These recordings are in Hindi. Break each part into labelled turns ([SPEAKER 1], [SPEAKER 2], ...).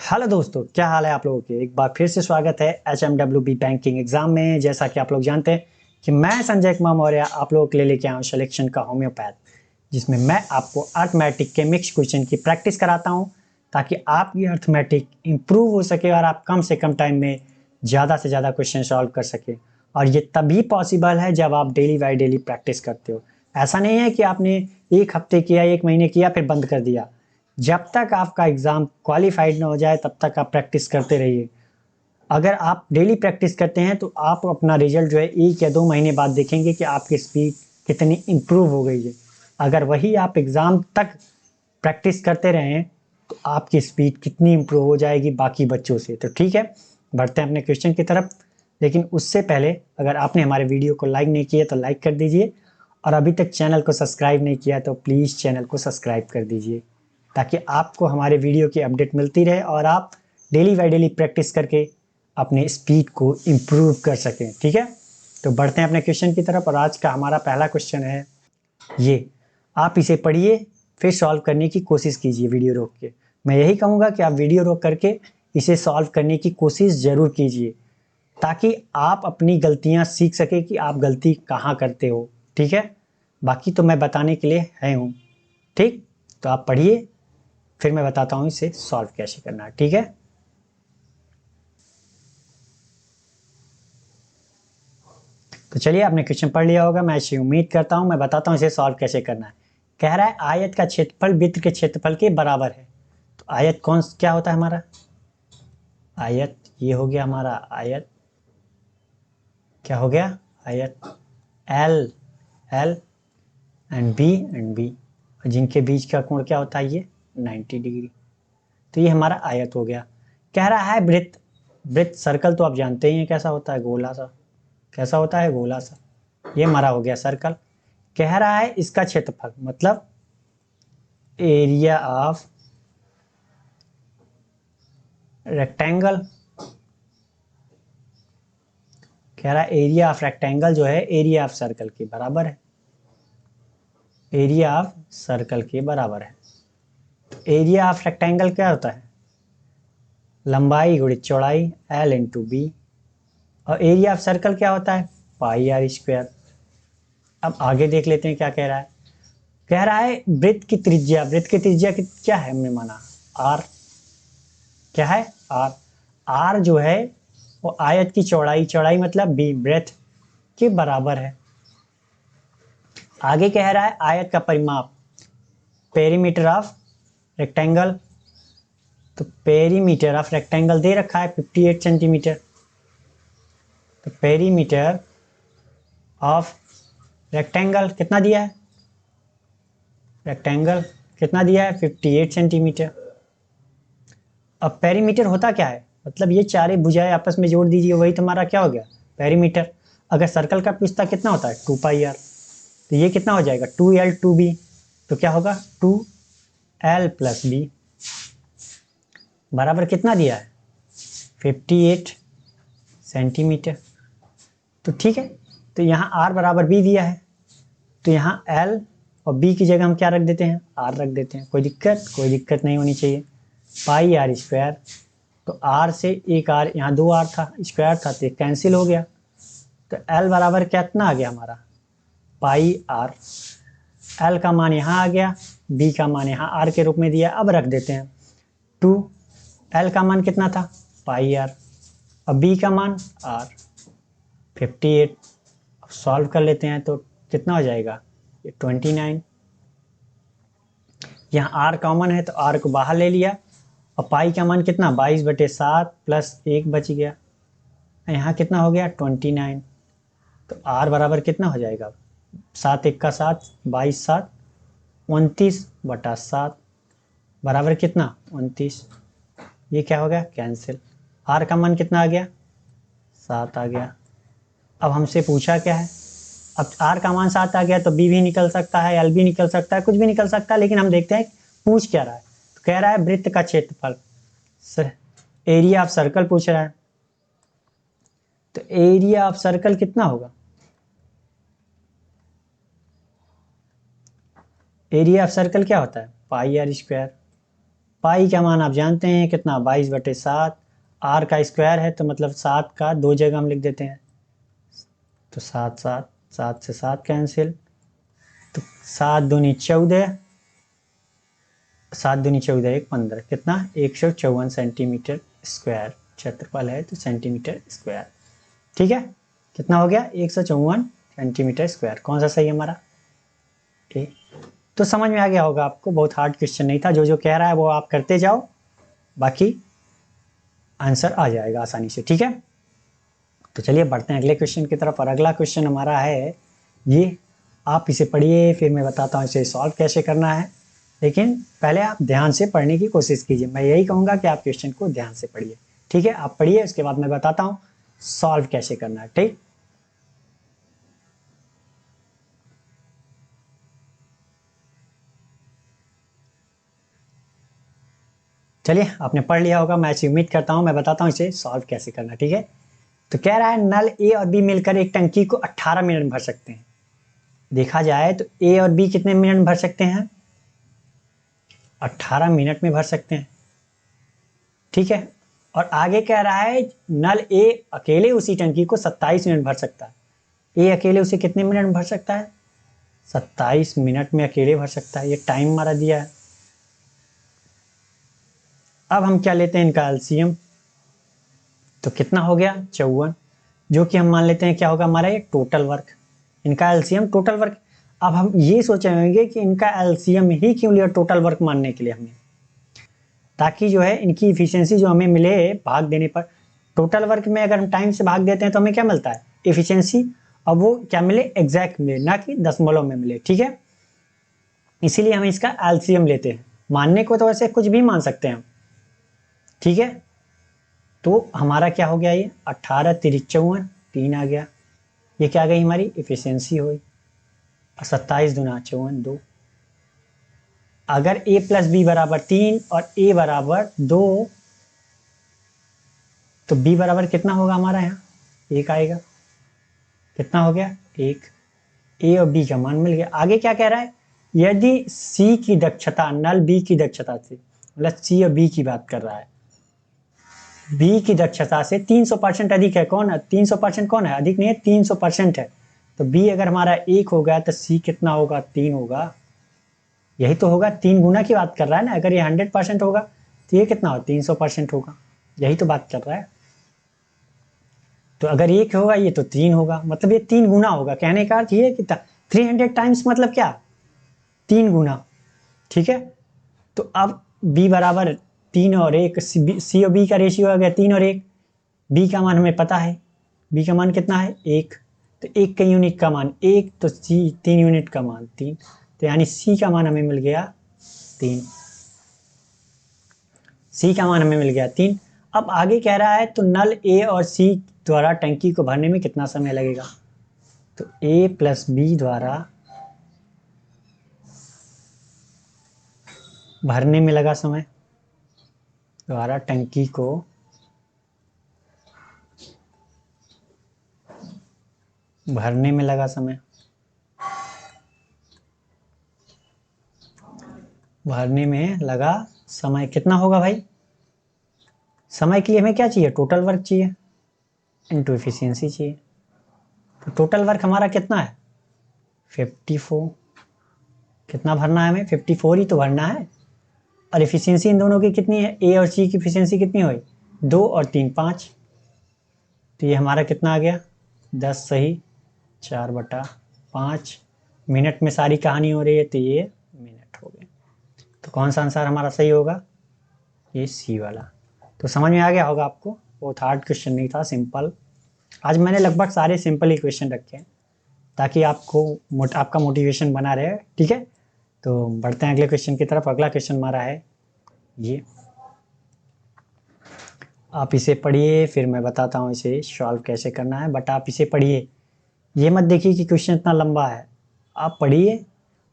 [SPEAKER 1] हेलो दोस्तों, क्या हाल है आप लोगों के। एक बार फिर से स्वागत है HMWB बैंकिंग एग्जाम में। जैसा कि आप लोग जानते हैं कि मैं संजय कुमार मौर्य आप लोगों के लिए लेके आया हूँ सिलेक्शन का होम्योपैथ, जिसमें मैं आपको अर्थमेटिक के मिक्स क्वेश्चन की प्रैक्टिस कराता हूँ ताकि आपकी अर्थमेटिक इंप्रूव हो सके और आप कम से कम टाइम में ज़्यादा से ज़्यादा क्वेश्चन सॉल्व कर सके। और ये तभी पॉसिबल है जब आप डेली बाई डेली प्रैक्टिस करते हो। ऐसा नहीं है कि आपने एक हफ्ते किया, एक महीने किया, फिर बंद कर दिया। जब तक आपका एग्ज़ाम क्वालिफाइड ना हो जाए तब तक आप प्रैक्टिस करते रहिए। अगर आप डेली प्रैक्टिस करते हैं तो आप अपना रिजल्ट जो है 1 या 2 महीने बाद देखेंगे कि आपकी स्पीड कितनी इम्प्रूव हो गई है। अगर वही आप एग्ज़ाम तक प्रैक्टिस करते रहें तो आपकी स्पीड कितनी इम्प्रूव हो जाएगी बाकी बच्चों से। तो ठीक है, बढ़ते हैं अपने क्वेश्चन की तरफ। लेकिन उससे पहले अगर आपने हमारे वीडियो को लाइक नहीं किया तो लाइक कर दीजिए, और अभी तक चैनल को सब्सक्राइब नहीं किया तो प्लीज़ चैनल को सब्सक्राइब कर दीजिए ताकि आपको हमारे वीडियो की अपडेट मिलती रहे और आप डेली बाई डेली प्रैक्टिस करके अपने स्पीड को इम्प्रूव कर सकें। ठीक है, तो बढ़ते हैं अपने क्वेश्चन की तरफ। और आज का हमारा पहला क्वेश्चन है ये। आप इसे पढ़िए, फिर सॉल्व करने की कोशिश कीजिए वीडियो रोक के। मैं यही कहूँगा कि आप वीडियो रोक करके इसे सॉल्व करने की कोशिश ज़रूर कीजिए ताकि आप अपनी गलतियाँ सीख सके कि आप गलती कहाँ करते हो। ठीक है, बाकी तो मैं बताने के लिए है हूँ। ठीक, तो आप पढ़िए, फिर मैं बताता हूँ इसे सॉल्व कैसे करना है। ठीक है, तो चलिए, आपने क्वेश्चन पढ़ लिया होगा, मैं ऐसी उम्मीद करता हूँ। मैं बताता हूँ इसे सॉल्व कैसे करना है। कह रहा है आयत का क्षेत्रफल वृत्त के क्षेत्रफल के बराबर है। तो आयत कौन क्या होता है हमारा? आयत ये हो गया हमारा आयत। क्या हो गया? आयत एल, एल एंड बी, जिनके बीच का कोण क्या होता है? ये 90 डिग्री। तो ये हमारा आयत हो गया। कह रहा है वृत्त, वृत्त सर्कल तो आप जानते ही हैं कैसा होता है, गोला सा। कैसा होता है? गोला सा। ये हमारा हो गया सर्कल। कह रहा है इसका क्षेत्रफल, मतलब एरिया ऑफ रेक्टेंगल। कह रहा है एरिया ऑफ रेक्टेंगल जो है एरिया ऑफ सर्कल के बराबर है। एरिया ऑफ सर्कल के बराबर है। तो एरिया ऑफ रेक्टेंगल क्या होता है? लंबाई गुणित चौड़ाई, एल इंटू बी। और एरिया ऑफ सर्कल क्या होता है? पाई आर स्क्वायर। अब आगे देख लेते हैं क्या कह रहा है। कह रहा है वृत्त की त्रिज्या, वृत्त की त्रिज्या क्या है? हमने माना आर। क्या है? आर। आर जो है वो आयत की चौड़ाई, चौड़ाई मतलब बी, ब्रेथ के बराबर है। आगे कह रहा है आयत का परिमाप, पेरीमीटर ऑफ रेक्टेंगल। तो पेरीमीटर ऑफ रेक्टेंगल दे रखा है 58 सेंटीमीटर। तो पेरीमीटर ऑफ रेक्टेंगल कितना दिया है? रेक्टेंगल कितना दिया है? 58 सेंटीमीटर। अब पेरीमीटर होता क्या है? मतलब ये चारे भुजाएं आपस में जोड़ दीजिए, वही तुम्हारा क्या हो गया? पेरीमीटर। अगर सर्कल का पिस्ता कितना होता है? 2 पाई आर। तो ये कितना हो जाएगा? 2L 2B। तो क्या होगा? 2L+B बराबर कितना दिया है? 58 सेंटीमीटर। तो ठीक है, तो यहाँ R बराबर B दिया है, तो यहाँ L और B की जगह हम क्या रख देते हैं? R रख देते हैं। कोई दिक्कत? कोई दिक्कत नहीं होनी चाहिए। पाई आर स्क्वायर, तो R से एक R, यहाँ 2R था, स्क्वायर था, तो कैंसिल हो गया। तो L बराबर कितना आ गया हमारा? पाई आर। L का मान यहाँ आ गया, B का मान यहाँ R के रूप में दिया। अब रख देते हैं 2। L का मान कितना था? पाई आर। अब B का मान R, 58। अब सॉल्व कर लेते हैं तो कितना हो जाएगा? ये 29। यहाँ R कॉमन है तो R को बाहर ले लिया, और पाई का मान कितना? 22/7 प्लस 1 बच गया। यहाँ कितना हो गया? 29। तो R बराबर कितना हो जाएगा? 7 1 का 7, 22 7, 29/7 बराबर कितना? 29। ये क्या हो गया? कैंसिल। R का मान कितना आ गया? 7 आ गया। अब हमसे पूछा क्या है? अब R का मान 7 आ गया तो B भी निकल सकता है, L भी निकल सकता है, कुछ भी निकल सकता है, लेकिन हम देखते हैं पूछ क्या रहा है। तो कह रहा है वृत्त का क्षेत्रफल, एरिया ऑफ सर्कल पूछ रहा है। तो एरिया ऑफ सर्कल कितना होगा? एरिया ऑफ सर्कल क्या होता है? पाई आर स्क्वायर। पाई का मान आप जानते हैं कितना, 22/7। आर का स्क्वायर है तो मतलब 7 का 2 जगह हम लिख देते हैं, तो 7 7, 7 से 7 कैंसिल, तो 7 दूनी 14, 7 दूनी 14 1 15, कितना 154 सेंटीमीटर स्क्वायर, क्षेत्रफल है तो सेंटीमीटर स्क्वायर। ठीक है, कितना हो गया 154 सेंटीमीटर स्क्वायर। कौन सा सही है हमारा? ठीक, तो समझ में आ गया होगा आपको, बहुत हार्ड क्वेश्चन नहीं था, जो जो कह रहा है वो आप करते जाओ, बाकी आंसर आ जाएगा आसानी से। ठीक है, तो चलिए बढ़ते हैं अगले क्वेश्चन की तरफ। और अगला क्वेश्चन हमारा है ये, आप इसे पढ़िए फिर मैं बताता हूँ इसे सॉल्व कैसे करना है, लेकिन पहले आप ध्यान से पढ़ने की कोशिश कीजिए। मैं यही कहूँगा कि आप क्वेश्चन को ध्यान से पढ़िए। ठीक है, आप पढ़िए, उसके बाद मैं बताता हूँ सॉल्व कैसे करना है। ठीक, चलिए आपने पढ़ लिया होगा, मैं ऐसी उम्मीद करता हूँ। मैं बताता हूँ इसे सॉल्व कैसे करना है। ठीक है, तो कह रहा है नल ए और बी मिलकर एक टंकी को 18 मिनट में भर सकते हैं। देखा जाए तो ए और बी कितने मिनट में भर सकते हैं? 18 मिनट में भर सकते हैं। ठीक है, और आगे कह रहा है नल ए अकेले उसी टंकी को 27 मिनट भर सकता है। ए अकेले उसे कितने मिनट में भर सकता है? 27 मिनट में अकेले भर सकता है, ये टाइम हमारा दिया है। अब हम क्या लेते हैं, इनका एलसीएम, तो कितना हो गया 54, जो कि हम मान लेते हैं क्या होगा हमारा ये टोटल वर्क। इनका एलसीएम टोटल वर्क। अब हम ये सोचेंगे कि इनका एलसीएम ही क्यों लिया टोटल वर्क मानने के लिए हमने, ताकि जो है इनकी इफिशियंसी जो हमें मिले भाग देने पर। टोटल वर्क में अगर हम टाइम से भाग देते हैं तो हमें क्या मिलता है? इफिशियंसी। अब वो क्या मिले? एग्जैक्ट मिले, ना कि दशमलव में मिले। ठीक है, इसीलिए हम इसका एलसीएम लेते हैं। मानने को तो वैसे कुछ भी मान सकते हैं हम। ठीक है, तो हमारा क्या हो गया, ये 18 तिरिक 54, 3 आ गया। ये क्या गई हमारी इफिशियंसी हुई। 27 दूना 54, 2। अगर a प्लस बी बराबर 3 और a बराबर 2, तो b बराबर कितना होगा हमारा? यहाँ 1 आएगा। कितना हो गया? 1। a और b का मान मिल गया। आगे क्या कह रहा है? यदि c की दक्षता नल b की दक्षता से, मतलब c और b की बात कर रहा है, b की दक्षता से 300% अधिक है। कौन है? 300% कौन है? अधिक नहीं है, 300% है। तो b अगर हमारा 1 हो गया तो c कितना होगा? 3 होगा। यही तो होगा, 3 गुना की बात कर रहा है ना। अगर ये 100% होगा तो ये कितना हो? 300% होगा। यही तो बात कर रहा है। तो अगर 1 होगा ये तो 3 होगा, मतलब ये 3 गुना होगा। कहने का अर्थ ये कितना? 300 टाइम्स, मतलब क्या? 3 गुना। ठीक है, तो अब b बराबर 3 और 1, सी और b का रेशियो आ गया 3 और 1। b का मान हमें पता है, b का मान कितना है? 1। तो 1 का यूनिट का मान 1, तो c 3 यूनिट का मान 3, तो यानी c का मान हमें मिल गया 3। सी का मान हमें मिल गया 3। अब आगे कह रहा है तो नल ए और सी द्वारा टंकी को भरने में कितना समय लगेगा? तो ए प्लस बी द्वारा भरने में लगा समय, द्वारा टंकी को भरने में लगा समय, भरने में लगा समय कितना होगा भाई? समय के लिए हमें क्या चाहिए? टोटल वर्क चाहिए इनटू एफिशिएंसी चाहिए। तो टोटल वर्क हमारा कितना है? 54। कितना भरना है हमें? 54 ही तो भरना है। और एफिशिएंसी इन दोनों की कितनी है? ए और सी की एफिशिएंसी कितनी हुई? 2 और 3 5। तो ये हमारा कितना आ गया? 10 सही, 4/5। मिनट में सारी कहानी हो रही है तो ये मिनट हो गए। तो कौन सा आंसर हमारा सही होगा? ये सी वाला। तो समझ में आ गया होगा आपको, बहुत हार्ड क्वेश्चन नहीं था, सिंपल। आज मैंने लगभग सारे सिंपल ही क्वेश्चन रखे हैं ताकि आपका मोटिवेशन बना रहे। ठीक है, तो बढ़ते हैं अगले क्वेश्चन की तरफ। अगला क्वेश्चन हमारा है ये, आप इसे पढ़िए फिर मैं बताता हूँ इसे सॉल्व कैसे करना है। बट आप इसे पढ़िए, ये मत देखिए कि क्वेश्चन इतना लंबा है। आप पढ़िए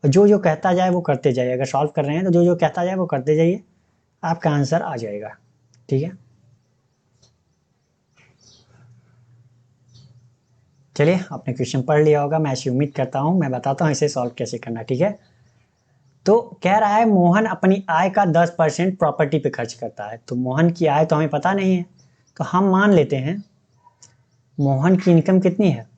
[SPEAKER 1] और जो जो कहता जाए वो करते जाइए। अगर सॉल्व कर रहे हैं तो जो जो कहता जाए वो करते जाइए, आपका आंसर आ जाएगा। ठीक है, चलिए आपने क्वेश्चन पढ़ लिया होगा, मैं ऐसी उम्मीद करता हूँ। मैं बताता हूँ इसे सॉल्व कैसे करना है। ठीक है, तो कह रहा है मोहन अपनी आय का 10% प्रॉपर्टी पे खर्च करता है। तो मोहन की आय तो हमें पता नहीं है, तो हम मान लेते हैं मोहन की इनकम कितनी है।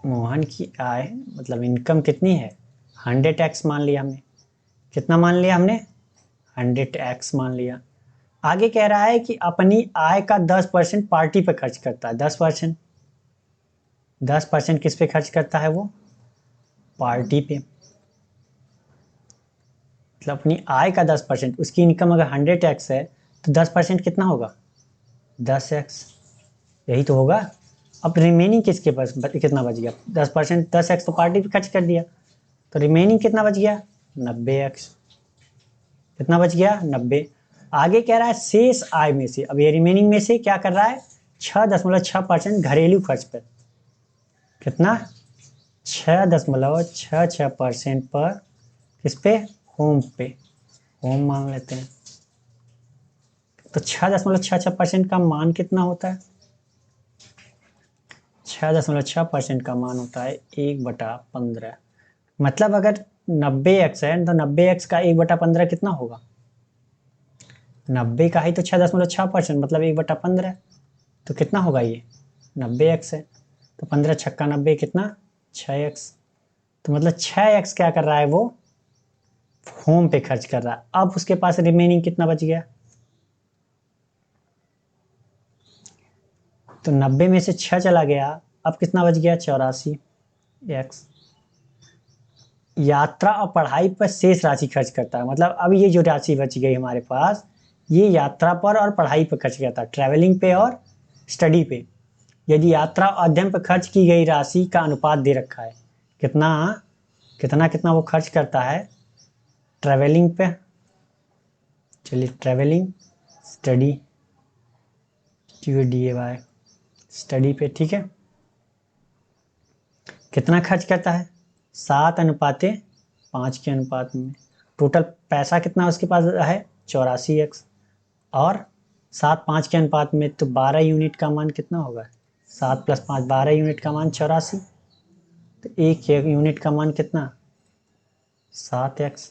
[SPEAKER 1] मोहन की आय मतलब इनकम कितनी है, 100x मान लिया हमने। कितना मान लिया हमने, 100x मान लिया। आगे कह रहा है कि अपनी आय का 10% पार्टी पे खर्च करता है। 10%, 10% किस पे खर्च करता है वो, पार्टी पे। मतलब अपनी आय का 10%, उसकी इनकम अगर 100x है तो 10% कितना होगा, 10x, यही तो होगा। अब रिमेनिंग किसके पास कितना बच गया, 10%, 10x तो पार्टी पे खर्च कर दिया, तो रिमेनिंग कितना बच गया, 90x। कितना बच गया, 90। आगे कह रहा है शेष आय में से, अब ये रिमेनिंग में से क्या कर रहा है, 6.6% घरेलू खर्च पर। कितना, 6.66% पर, किस पे, होम पे। होम मान लेते हैं। तो 6.66% का मान कितना होता है, 6.6% का मान होता है 1/15। मतलब अगर 90x है तो 90x का 1/15 कितना होगा, 90 का ही तो 6.6%, मतलब 1/15। तो कितना होगा ये, 90x है तो 15 छक्का 90 कितना, 6x। तो मतलब 6x क्या कर रहा है वो, होम पे खर्च कर रहा है। अब उसके पास रिमेनिंग कितना बच गया, तो 90 में से 6 चला गया, अब कितना बच गया, 84x। यात्रा और पढ़ाई पर शेष राशि खर्च करता है। मतलब अब ये जो राशि बच गई हमारे पास, ये यात्रा पर और पढ़ाई पर खर्च करता है, ट्रैवलिंग पे और स्टडी पे। यदि यात्रा और अध्ययन पर खर्च की गई राशि का अनुपात दे रखा है, कितना कितना कितना वो खर्च करता है ट्रैवलिंग पे। चलिए ट्रैवलिंग, स्टडी, DAY, स्टडी पे, ठीक है। कितना खर्च करता है, 7:5 के अनुपात में। टोटल पैसा कितना उसके पास है, 84x। और 7:5 के अनुपात में, तो 12 यूनिट का मान कितना होगा, 7 + 5 12 यूनिट का मान 84। तो एक यूनिट का मान कितना, 7x।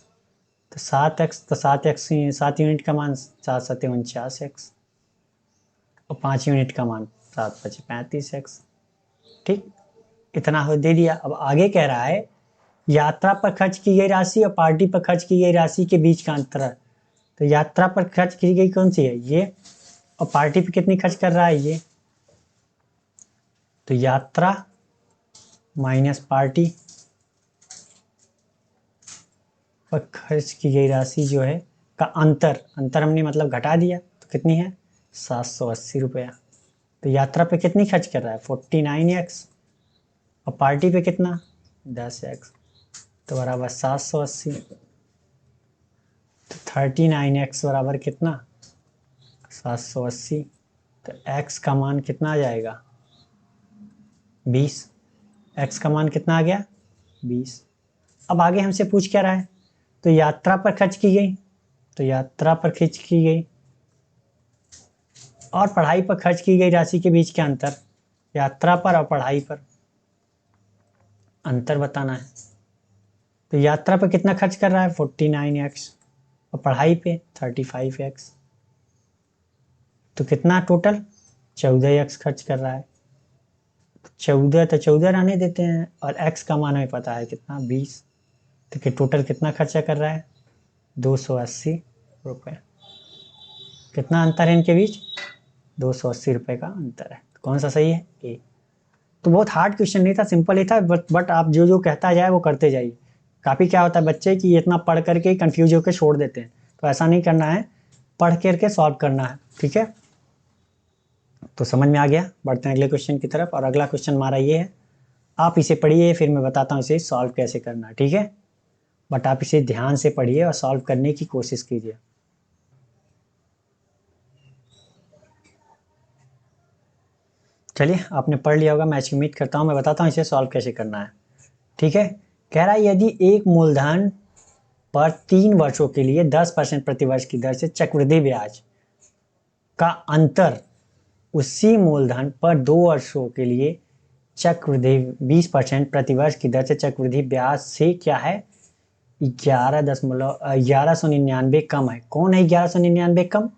[SPEAKER 1] तो 7x, तो 7x, 7 यूनिट का मान 7×7 = 49x। और 5 यूनिट का मान 7×5 = 35x। ठीक, इतना हो दे दिया। अब आगे कह रहा है यात्रा पर खर्च की गई राशि और पार्टी पर खर्च की गई राशि के बीच का अंतर है। तो यात्रा पर खर्च की गई कौन सी है, ये, और पार्टी पे कितनी खर्च कर रहा है, ये। तो यात्रा माइनस पार्टी पर खर्च की गई राशि जो है का अंतर, अंतर हमने मतलब घटा दिया, तो कितनी है, 780 रुपया। तो यात्रा पे कितनी खर्च कर रहा है, 49x। और पार्टी पे कितना, 10x। तो बराबर 780। तो 39x बराबर कितना, 780। तो x का मान कितना आ जाएगा, 20। x का मान कितना आ गया, 20। अब आगे हमसे पूछ क्या रहा है, तो यात्रा पर खर्च की गई, तो यात्रा पर खर्च की गई और पढ़ाई पर खर्च की गई राशि के बीच का अंतर, यात्रा पर और पढ़ाई पर अंतर बताना है। तो यात्रा पर कितना खर्च कर रहा है, 49x, और पढ़ाई पे 35x। तो कितना टोटल, 14x खर्च कर रहा है। 14 तो 14 रहने देते हैं, और x का मान हमें पता है कितना, 20। तो कि टोटल कितना खर्चा कर रहा है, 280 रुपये। कितना अंतर है इनके बीच, 280 रुपये का अंतर है। तो कौन सा सही है, ए। तो बहुत हार्ड क्वेश्चन नहीं था, सिंपल ही था, बट आप जो जो कहता जाए वो करते जाइए। काफ़ी क्या होता है बच्चे कि इतना पढ़ करके कंफ्यूज होकर छोड़ देते हैं, तो ऐसा नहीं करना है, पढ़ करके सॉल्व करना है, ठीक है। तो समझ में आ गया, बढ़ते हैं अगले क्वेश्चन की तरफ। और अगला क्वेश्चन हमारा ये है, आप इसे पढ़िए, फिर मैं बताता हूँ इसे सॉल्व कैसे करना है, ठीक है। बट आप इसे ध्यान से पढ़िए और सॉल्व करने की कोशिश कीजिए। चलिए आपने पढ़ लिया होगा, मैं ऐसी उम्मीद करता हूँ। मैं बताता हूँ इसे सॉल्व कैसे करना है, ठीक है। कह रहा है यदि एक मूलधन पर 3 वर्षों के लिए 10% प्रतिवर्ष की दर से चक्रवृद्धि ब्याज का अंतर उसी मूलधन पर 2 वर्षों के लिए चक्रवृद्धि 20% प्रतिवर्ष की दर से चक्रवृद्धि ब्याज से क्या है 11.99 कम है। कौन है 1199 कम?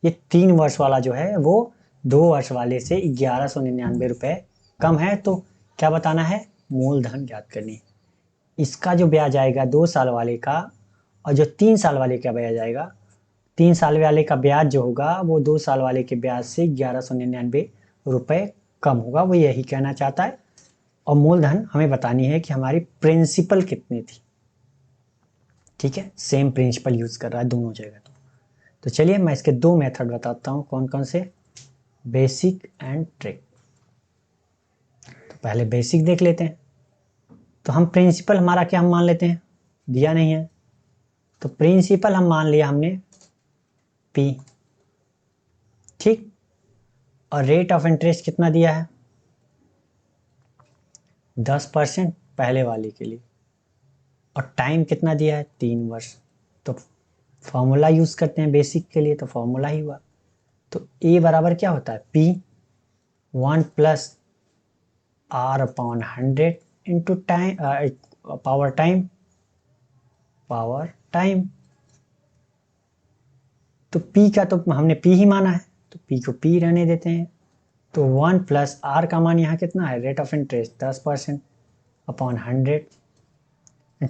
[SPEAKER 1] ये 3 वर्ष वाला जो है वो 2 वर्ष वाले से 1199 रुपये कम है। तो क्या बताना है? मूलधन ज्ञात करनी है। इसका जो ब्याज आएगा 2 साल वाले का और जो 3 साल वाले का ब्याज आएगा, 3 साल वाले का ब्याज जो होगा वो 2 साल वाले के ब्याज से 1199 रुपये कम होगा। वो यही कहना चाहता है। और मूलधन हमें बतानी है कि हमारी प्रिंसिपल कितनी थी। ठीक है, सेम प्रिंसिपल यूज कर रहा है दोनों जगह। तो चलिए मैं इसके 2 मेथड बताता हूँ, कौन कौन से, बेसिक एंड ट्रिक। तो पहले बेसिक देख लेते हैं। तो हम प्रिंसिपल हमारा क्या हम मान लेते हैं, दिया नहीं है तो प्रिंसिपल हम मान लिया हमने P। ठीक, और रेट ऑफ इंटरेस्ट कितना दिया है 10% पहले वाले के लिए, और टाइम कितना दिया है 3 वर्ष। तो फॉर्मूला यूज करते हैं बेसिक के लिए, तो फॉर्मूला ही हुआ। तो A बराबर क्या होता है P 1 plus R upon 100 into time power time. तो P का तो हमने P ही माना है तो P को P रहने देते हैं। तो 1 प्लस R का मान यहाँ कितना है, rate of interest 10% upon 100।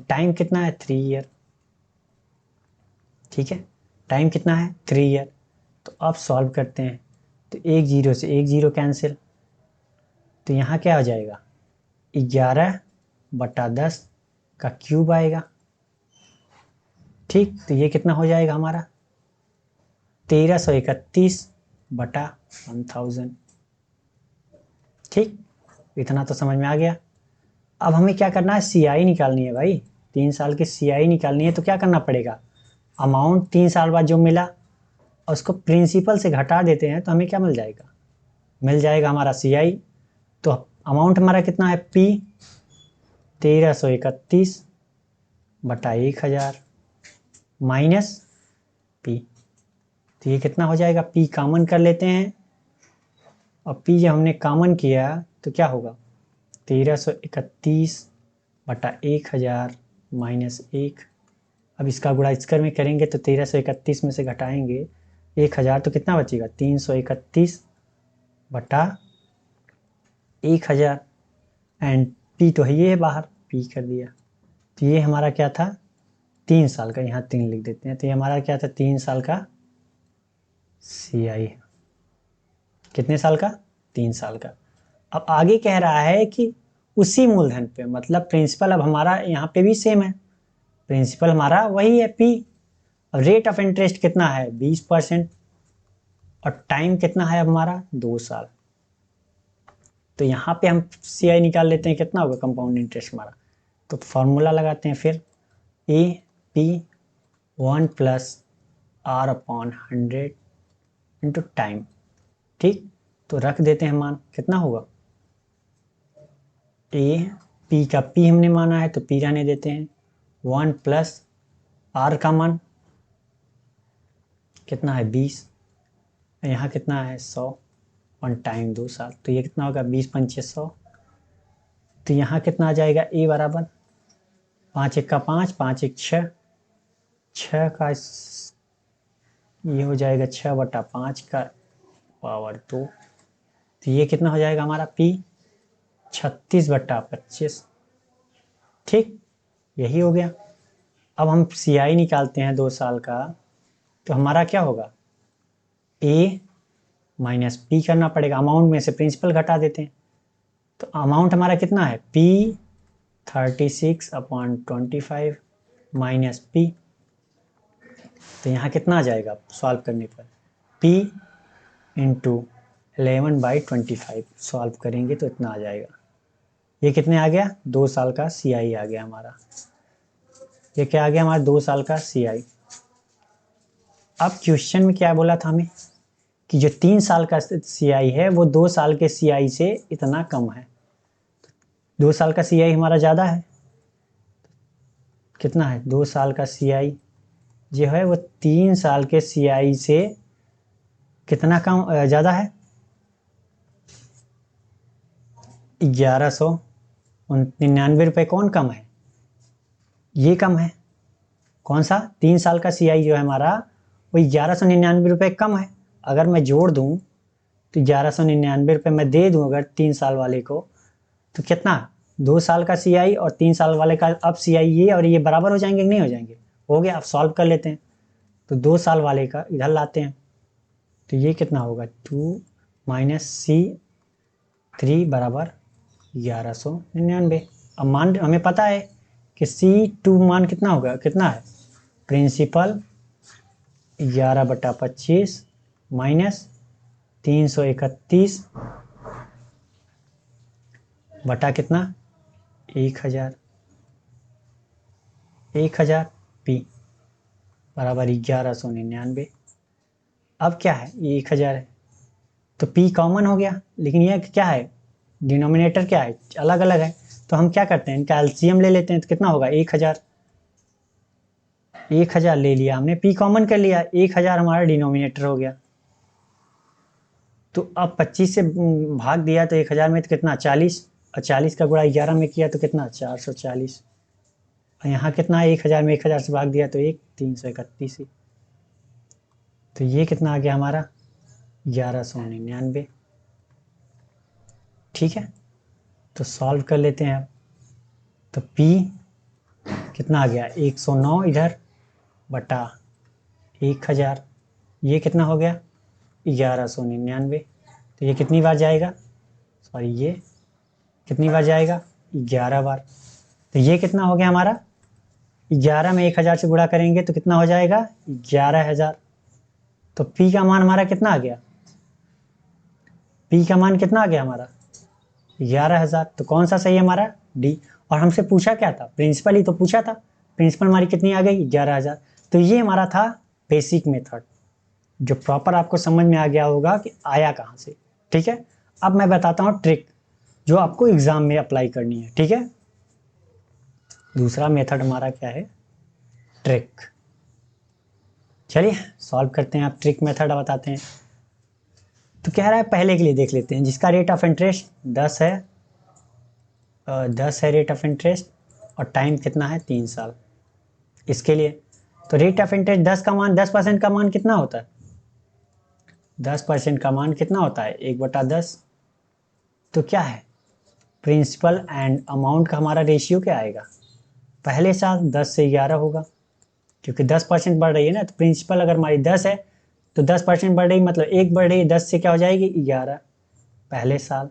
[SPEAKER 1] Time कितना है 3 ईयर। ठीक है, टाइम कितना है 3 ईयर। तो अब सॉल्व करते हैं। तो एक जीरो से एक जीरो कैंसिल, तो यहाँ क्या हो जाएगा 11/10 का क्यूब आएगा। ठीक, तो ये कितना हो जाएगा हमारा 1331/1000। ठीक, इतना तो समझ में आ गया। अब हमें क्या करना है, CI निकालनी है भाई। 3 साल की CI निकालनी है। तो क्या करना पड़ेगा, अमाउंट 3 साल बाद जो मिला और उसको प्रिंसिपल से घटा देते हैं तो हमें क्या मिल जाएगा, मिल जाएगा हमारा CI। तो अमाउंट हमारा कितना है P 1331/1000 माइनस P। तो ये कितना हो जाएगा, P कॉमन कर लेते हैं और P जब हमने कॉमन किया तो क्या होगा 1331/1000 माइनस 1। अब इसका गुणा इसकर में करेंगे तो 1331 में से घटाएंगे 1000 तो कितना बचेगा 331/1000 एंड P तो है ये है बाहर, P कर दिया। तो ये हमारा क्या था 3 साल का, यहाँ 3 लिख देते हैं। तो ये हमारा क्या था 3 साल का CI। कितने साल का 3 साल का। अब आगे कह रहा है कि उसी मूलधन पे, मतलब प्रिंसिपल अब हमारा यहाँ पे भी सेम है, प्रिंसिपल हमारा वही है P। अब रेट ऑफ इंटरेस्ट कितना है 20% और टाइम कितना है अब हमारा 2 साल। तो यहाँ पे हम CI निकाल लेते हैं, कितना होगा कंपाउंड इंटरेस्ट हमारा। तो फॉर्मूला लगाते हैं फिर AP 1 plus R upon 100 into time. ठीक, तो रख देते हैं मान, कितना होगा P का P हमने माना है तो P रहने देते हैं। 1 प्लस R का मान कितना है 20, यहाँ कितना है 100 और टाइम 2 साल। तो ये कितना होगा 20×5=100। तो यहाँ कितना आ जाएगा A बराबर 5 1 का 5, 5 1 6, 6 का ये हो जाएगा 6/5 का पावर 2। तो ये कितना हो जाएगा हमारा P 36/25। ठीक, यही हो गया। अब हम CI निकालते हैं 2 साल का। तो हमारा क्या होगा A माइनस P करना पड़ेगा, अमाउंट में से प्रिंसिपल घटा देते हैं। तो अमाउंट हमारा कितना है P 36/25 माइनस P। तो यहाँ कितना आ जाएगा सॉल्व करने पर P इंटू 11/25 सॉल्व करेंगे तो इतना आ जाएगा। ये कितने आ गया 2 साल का CI आ गया हमारा। ये क्या आ गया हमारा 2 साल का CI। अब क्वेश्चन में क्या बोला था हमें कि जो 3 साल का CI है वो 2 साल के CI से इतना कम है। 2 साल का CI हमारा ज़्यादा है, कितना है 2 साल का CI जो है वो 3 साल के CI से कितना कम ज़्यादा है 1199 रुपये कौन कम है? ये कम है। कौन सा? 3 साल का CI जो है हमारा वो 1199 रुपये कम है। अगर मैं जोड़ दूँ तो 1199 रुपये मैं दे दूँ अगर 3 साल वाले को, तो कितना? 2 साल का CI और 3 साल वाले का अब CI ये और ये बराबर हो जाएंगे कि नहीं हो जाएंगे? हो गया। अब सॉल्व कर लेते हैं। तो 2 साल वाले का इधर लाते हैं तो ये कितना होगा? 2 - C3 बराबर 1199। अब मान हमें पता है कि C2 मान कितना होगा? कितना है? प्रिंसिपल 11/25 माइनस 331 बटा कितना? 1000। 1000 P बराबर 1199। अब क्या है? ये 1000 है तो P कॉमन हो गया, लेकिन ये क्या है? डिनोमिनेटर क्या है? अलग अलग है। तो हम क्या करते हैं? इनका एलसीएम ले लेते हैं। तो कितना होगा? 1000। 1000 ले लिया हमने, P कॉमन कर लिया, 1000 हमारा डिनोमिनेटर हो गया। तो अब 25 से भाग दिया तो 1000 में तो कितना? 40, और 40 का गुणा 11 में किया तो कितना? 440। और यहाँ कितना? 1000 में 1000 से भाग दिया तो 331 ही। तो ये कितना आ गया हमारा? 1199। ठीक है, तो सॉल्व कर लेते हैं अब। तो P कितना आ गया? 109 इधर बटा 1000। ये कितना हो गया? 1199। तो ये कितनी बार जाएगा? सॉरी, ये कितनी बार जाएगा? 11 बार। तो ये कितना हो गया हमारा? 11 में 1000 से गुणा करेंगे तो कितना हो जाएगा? 11000। तो P का मान हमारा कितना आ गया? P का मान कितना आ गया हमारा? 11000। तो कौन सा सही है हमारा? D। और हमसे पूछा क्या था? प्रिंसिपल ही तो पूछा था। प्रिंसिपल हमारी कितनी आ गई? 11000। तो ये हमारा था बेसिक मेथड, जो प्रॉपर आपको समझ में आ गया होगा कि आया कहाँ से। ठीक है, अब मैं बताता हूँ ट्रिक जो आपको एग्जाम में अप्लाई करनी है। ठीक है, दूसरा मेथड हमारा क्या है? ट्रिक। चलिए सॉल्व करते हैं। आप ट्रिक मेथड बताते हैं। तो कह रहा है पहले के लिए देख लेते हैं, जिसका रेट ऑफ इंटरेस्ट 10 है, 10 है रेट ऑफ इंटरेस्ट, और टाइम कितना है? 3 साल। इसके लिए तो रेट ऑफ इंटरेस्ट 10 का मान, 10% का मान कितना होता है? 10% का मान कितना होता है? 1/10। तो क्या है? प्रिंसिपल एंड अमाउंट का हमारा रेशियो क्या आएगा? पहले साल 10 से 11 होगा, क्योंकि 10% बढ़ रही है ना। तो प्रिंसिपल अगर हमारी 10 है तो 10% बढ़ रही, मतलब 1 बढ़ रही, 10 से क्या हो जाएगी? 11 पहले साल।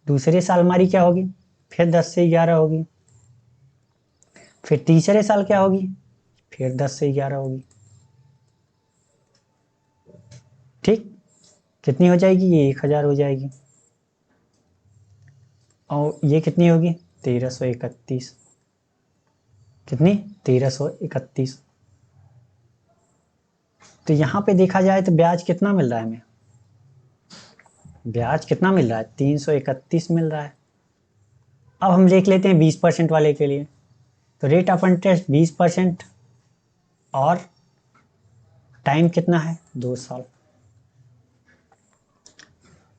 [SPEAKER 1] दूसरे साल हमारी क्या होगी? फिर 10 से 11 होगी। फिर तीसरे साल क्या होगी? फिर 10 से 11 होगी। ठीक, कितनी हो जाएगी? ये 1000 हो जाएगी। और ये कितनी होगी? 1331। कितनी? 1331। तो यहाँ पे देखा जाए तो ब्याज कितना मिल रहा है हमें? ब्याज कितना मिल रहा है? 331 मिल रहा है। अब हम देख लेते हैं 20% वाले के लिए। तो रेट ऑफ इंटरेस्ट 20% और टाइम कितना है? 2 साल।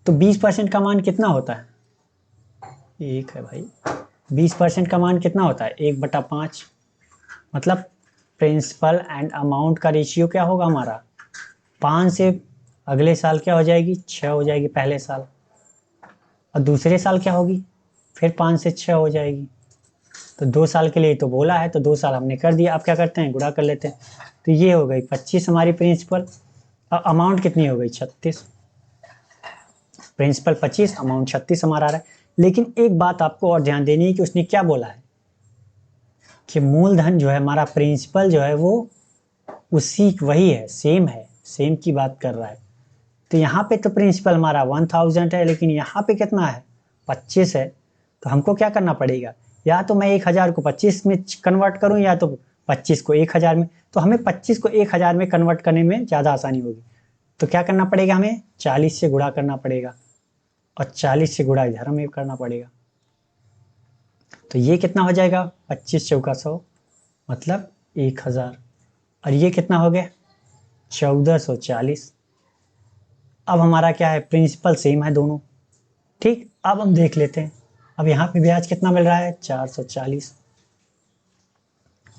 [SPEAKER 1] तो 20% का मान कितना होता है? एक है भाई। 20% का मान कितना होता है? 1/5। मतलब प्रिंसिपल एंड अमाउंट का रेशियो क्या होगा हमारा? 5 से अगले साल क्या हो जाएगी? 6 हो जाएगी पहले साल। और दूसरे साल क्या होगी? फिर 5 से 6 हो जाएगी। तो 2 साल के लिए तो बोला है, तो 2 साल हमने कर दिया। अब क्या करते हैं? गुणा कर लेते हैं। तो ये हो गई 25 हमारी प्रिंसिपल, और अमाउंट कितनी हो गई? 36। प्रिंसिपल 25, अमाउंट 36 हमारा आ रहा है। लेकिन एक बात आपको और ध्यान देनी है कि उसने क्या बोला है कि मूलधन जो है हमारा, प्रिंसिपल जो है वो उसी वही है, सेम है, सेम की बात कर रहा है। तो यहाँ पे तो प्रिंसिपल हमारा 1000 है, लेकिन यहाँ पे कितना है? 25 है। तो हमको क्या करना पड़ेगा? या तो मैं 1000 को 25 में कन्वर्ट करूँ, या तो 25 को 1000 में। तो हमें 25 को 1000 में कन्वर्ट करने में ज़्यादा आसानी होगी। तो क्या करना पड़ेगा? हमें 40 से गुणा करना पड़ेगा, और 40 से गुणा इधर हमें करना पड़ेगा। तो ये कितना हो जाएगा? 25 चौका 100, मतलब 1000। और ये कितना हो गया? 1440। अब हमारा क्या है? प्रिंसिपल सेम है दोनों। ठीक, अब हम देख लेते हैं अब यहाँ पे ब्याज कितना मिल रहा है 440,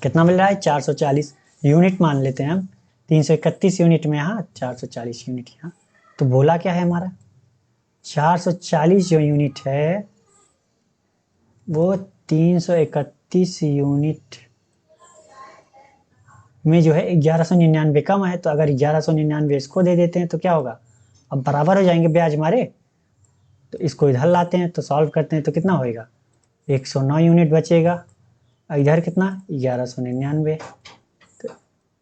[SPEAKER 1] कितना मिल रहा है 440 यूनिट मान लेते हैं हम, 331 यूनिट में यहाँ 440 यूनिट यहाँ, तो बोला क्या है हमारा 440 जो यूनिट है वो 331 यूनिट में जो है 1199 कम है, तो अगर 1199 इसको दे देते हैं तो क्या होगा, अब बराबर हो जाएंगे ब्याज हमारे, तो इसको इधर लाते हैं तो सॉल्व करते हैं तो कितना होएगा 109 यूनिट बचेगा, इधर कितना 1199, तो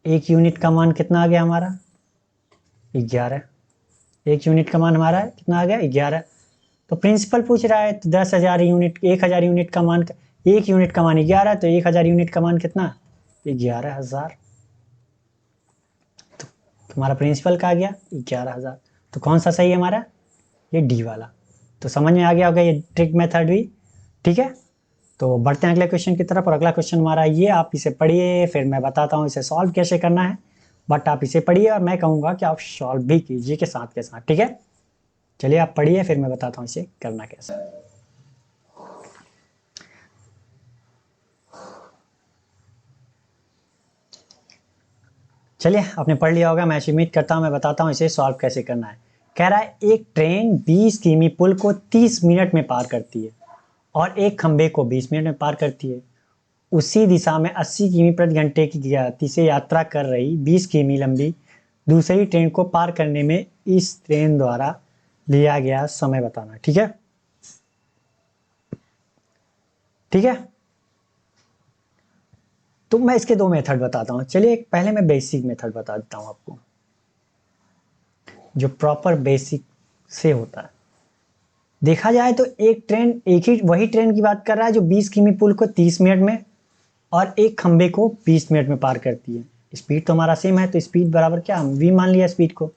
[SPEAKER 1] एक यूनिट का मान कितना आ गया हमारा 11, एक यूनिट का मान हमारा कितना आ गया 11। तो प्रिंसिपल पूछ रहा है तो 10,000 यूनिट, 1,000 यूनिट का मान, एक यूनिट का मान 11, तो 1,000 यूनिट का मान कितना 11,000, तो हमारा प्रिंसिपल का आ गया 11,000, तो कौन सा सही है हमारा, ये डी वाला। तो समझ में आ गया होगा ये ट्रिक मेथड भी, ठीक है। तो बढ़ते हैं अगले क्वेश्चन की तरफ, और अगला क्वेश्चन हमारा ये, आप इसे पढ़िए फिर मैं बताता हूँ इसे सॉल्व कैसे करना है, बट आप इसे पढ़िए और मैं कहूँगा कि आप सॉल्व भी कीजिए के साथ, ठीक है। चलिए आप पढ़िए फिर मैं बताता हूँ इसे करना कैसे। चलिए आपने पढ़ लिया होगा, मैं उम्मीद करता हूँ, मैं बताता हूँ इसे सॉल्व कैसे करना है। कह रहा है एक ट्रेन 20 किमी पुल को 30 मिनट में पार करती है और एक खंबे को 20 मिनट में पार करती है। उसी दिशा में 80 किमी प्रति घंटे की गति से यात्रा कर रही 20 किमी लंबी दूसरी ट्रेन को पार करने में इस ट्रेन द्वारा लिया गया समय बताना, ठीक है, ठीक है। तो मैं इसके दो मेथड बताता हूँ। चलिए पहले मैं बेसिक मेथड बता देता हूँ आपको, जो प्रॉपर बेसिक से होता है। देखा जाए तो एक ट्रेन, एक ही वही ट्रेन की बात कर रहा है जो 20 किमी पुल को 30 मिनट में और एक खंबे को 20 मिनट में पार करती है। स्पीड तो हमारा सेम है, तो स्पीड बराबर क्या, हम v मान लिया स्पीड को।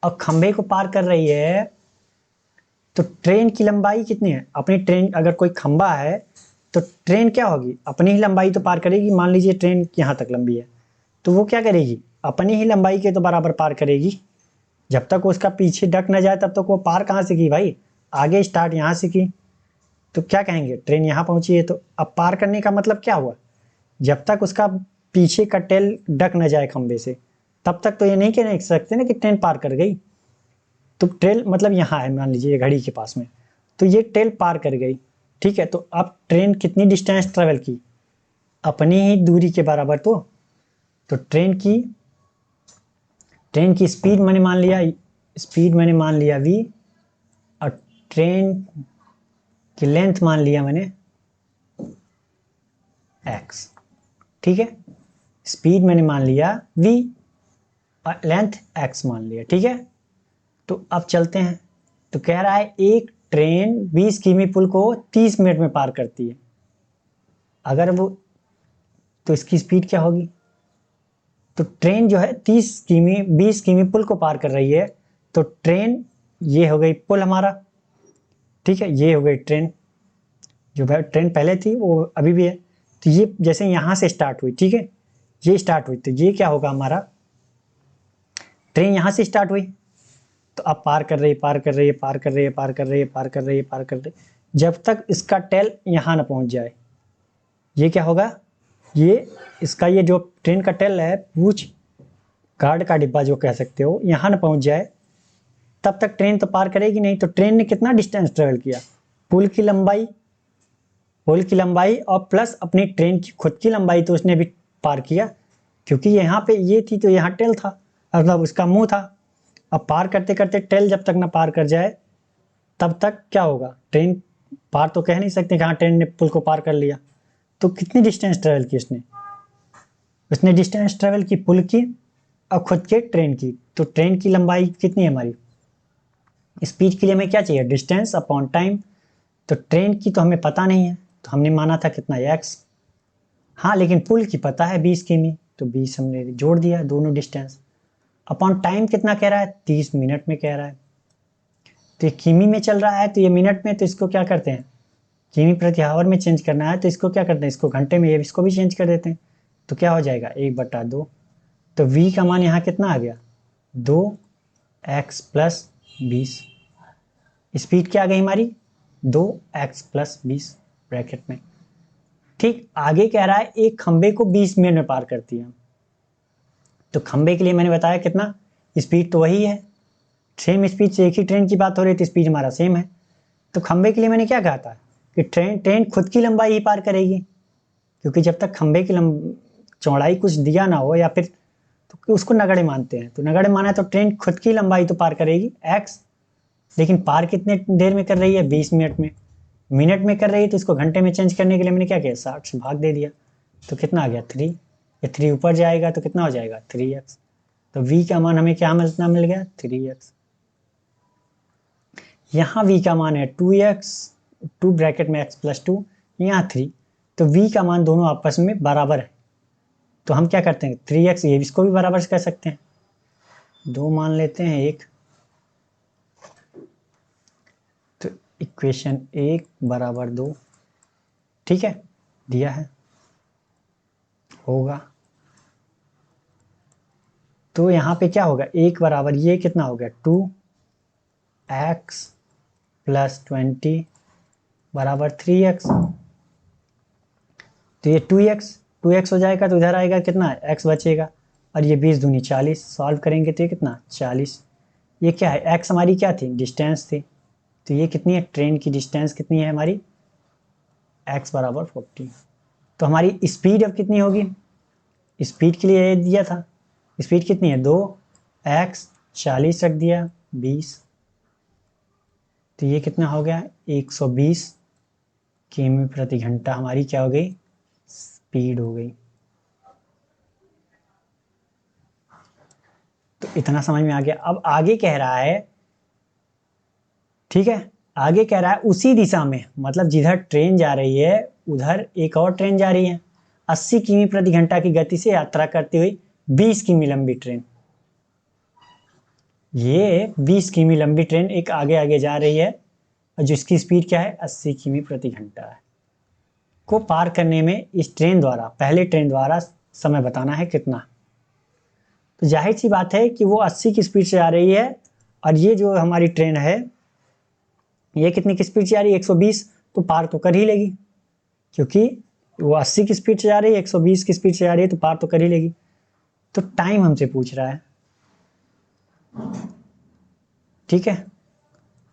[SPEAKER 1] और खंबे को पार कर रही है तो ट्रेन की लंबाई कितनी है, अपनी ट्रेन, अगर कोई खंबा है तो ट्रेन क्या होगी, अपनी ही लंबाई तो पार करेगी। मान लीजिए ट्रेन यहाँ तक लंबी है तो वो क्या करेगी, अपनी ही लंबाई के तो बराबर पार करेगी। जब तक उसका पीछे डक न जाए तब तक वो पार कहाँ से की भाई, आगे स्टार्ट यहाँ से की, तो क्या कहेंगे ट्रेन यहाँ पहुंची है। तो अब पार करने का मतलब क्या हुआ, जब तक उसका पीछे का टेल डक न जाए खंबे से तब तक तो ये नहीं कह सकते ना कि ट्रेन पार कर गई। तो टेल मतलब यहाँ है, मान लीजिए घड़ी के पास में, तो ये टेल पार कर गई, ठीक है। तो अब ट्रेन कितनी डिस्टेंस ट्रेवल की, अपनी ही दूरी के बराबर। तो ट्रेन की स्पीड मैंने मान लिया v, और ट्रेन की लेंथ मान लिया मैंने x, ठीक है। स्पीड मैंने मान लिया v और लेंथ x मान लिया, ठीक है। तो अब चलते हैं, तो कह रहा है एक ट्रेन 20 किमी पुल को 30 मिनट में पार करती है, अगर वो, तो इसकी स्पीड क्या होगी। तो ट्रेन जो है 20 किमी पुल को पार कर रही है, तो ट्रेन, ये हो गई पुल हमारा, ठीक है, ये हो गई ट्रेन, जो ट्रेन पहले थी वो अभी भी है। तो ये जैसे यहाँ से स्टार्ट हुई, ठीक है, ये स्टार्ट हुई, तो ये क्या होगा हमारा, ट्रेन यहाँ से स्टार्ट हुई तो अब पार कर रही है, जब तक इसका टेल यहाँ ना पहुँच जाए। ये क्या होगा, ये इसका, ये जो ट्रेन का टेल है, पूछ गार्ड का डिब्बा जो कह सकते हो, यहाँ ना पहुँच जाए तब तक ट्रेन तो पार करेगी नहीं। तो ट्रेन ने कितना डिस्टेंस ट्रेवल किया, पुल की लंबाई और प्लस अपनी ट्रेन की खुद की लंबाई तो उसने भी पार किया, क्योंकि यहाँ पे ये थी तो यहाँ टेल था, मतलब उसका मुंह था। अब पार करते करते टेल जब तक ना पार कर जाए तब तक क्या होगा, ट्रेन पार तो कह नहीं सकते कि हाँ ट्रेन ने पुल को पार कर लिया। तो कितनी डिस्टेंस ट्रेवल की उसने डिस्टेंस ट्रेवल की पुल की और खुद के ट्रेन की। तो ट्रेन की लंबाई कितनी है हमारी, स्पीड के लिए हमें क्या चाहिए, डिस्टेंस अपॉन टाइम। तो ट्रेन की तो हमें पता नहीं है, तो हमने माना था कितना x, हाँ लेकिन पुल की पता है 20 किमी, तो 20 हमने जोड़ दिया दोनों डिस्टेंस, अपॉन टाइम कितना कह रहा है 30 मिनट में कह रहा है। तो ये किमी में चल रहा है तो ये मिनट में, तो इसको क्या करते हैं, किमी प्रति आवर में चेंज करना है तो इसको क्या करते हैं, इसको घंटे में, ये इसको भी चेंज कर देते हैं। तो क्या हो जाएगा 1/2। तो v का मान यहाँ कितना आ गया 2x + 20। स्पीड क्या आ गई हमारी 2x प्लस 20 ब्रैकेट में। ठीक, आगे कह रहा है एक खंबे को 20 मिनट में पार करती है। तो खंबे के लिए मैंने बताया कितना, स्पीड तो वही है, सेम स्पीड से एक ही ट्रेन की बात हो रही है तो स्पीड हमारा सेम है। तो खंबे के लिए मैंने क्या कहा था कि ट्रेन खुद की लंबाई ही पार करेगी, क्योंकि जब तक खंबे की चौड़ाई कुछ दिया ना हो या फिर तो उसको नगड़े मानते हैं, तो नगड़े माना तो ट्रेन खुद की लंबाई तो पार करेगी x, लेकिन पार कितने देर में कर रही है, 20 मिनट में। मिनट में कर रही है तो इसको घंटे में चेंज करने के लिए मैंने क्या किया, 60 से भाग दे दिया, तो कितना आ गया 3। ये 3 ऊपर जाएगा तो कितना हो जाएगा 3x। तो v का मान हमें क्या मिल गया 3x। यहाँ v का मान है 2x, 2 ब्रैकेट में x प्लस 2, यहाँ 3, तो v का मान दोनों आपस में बराबर है। तो हम क्या करते हैं 3x, ये इसको भी बराबर कर सकते हैं, 2 मान लेते हैं 1। तो इक्वेशन 1 बराबर 2, ठीक है, दिया है, होगा। तो यहाँ पे क्या होगा, 1 बराबर ये कितना हो गया 2x प्लस 20 बराबर 3x। तो ये 2x हो जाएगा, तो इधर आएगा कितना x बचेगा, और ये 20 दूनी 40, सॉल्व करेंगे तो ये कितना 40। ये क्या है, x हमारी क्या थी, डिस्टेंस थी, तो ये कितनी है, ट्रेन की डिस्टेंस कितनी है हमारी, x बराबर 40। तो हमारी स्पीड अब कितनी होगी, स्पीड के लिए ये दिया था, स्पीड कितनी है 2x, 40 रख दिया 20, तो ये कितना हो गया 120 किमी प्रति घंटा हमारी क्या हो गई, स्पीड हो गई। तो इतना समझ में आ गया। अब आगे कह रहा है, ठीक है, आगे कह रहा है उसी दिशा में, मतलब जिधर ट्रेन जा रही है उधर एक और ट्रेन जा रही है, 80 किमी प्रति घंटा की गति से यात्रा करती हुई 20 किमी लंबी ट्रेन। ये 20 किमी लंबी ट्रेन एक आगे आगे जा रही है, और जिसकी स्पीड क्या है 80 किमी प्रति घंटा है, को पार करने में इस ट्रेन द्वारा, पहले ट्रेन द्वारा समय बताना है कितना। तो जाहिर सी बात है कि वो 80 की स्पीड से आ रही है, और ये जो हमारी ट्रेन है ये कितनी की स्पीड से आ रही है 120, तो पार तो कर ही लेगी, क्योंकि वो 80 की स्पीड से आ रही है, 120 की स्पीड से आ रही है, तो पार तो कर ही लेगी। तो टाइम हमसे पूछ रहा है, ठीक है,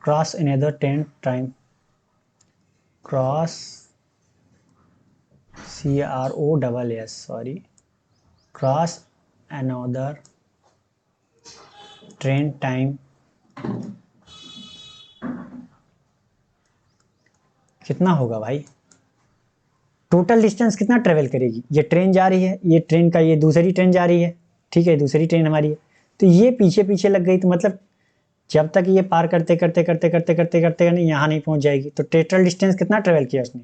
[SPEAKER 1] cross another train time, cross CROSS sorry, cross another train time कितना होगा भाई, टोटल डिस्टेंस कितना ट्रेवल करेगी, ये ट्रेन जा रही है, ये ट्रेन का ये दूसरी ट्रेन जा रही है, ठीक है, दूसरी ट्रेन हमारी है, तो ये पीछे पीछे लग गई, तो मतलब जब तक ये पार करते करते करते करते करते करते नहीं यहाँ नहीं पहुंच जाएगी। तो टोटल डिस्टेंस कितना ट्रेवल किया उसने,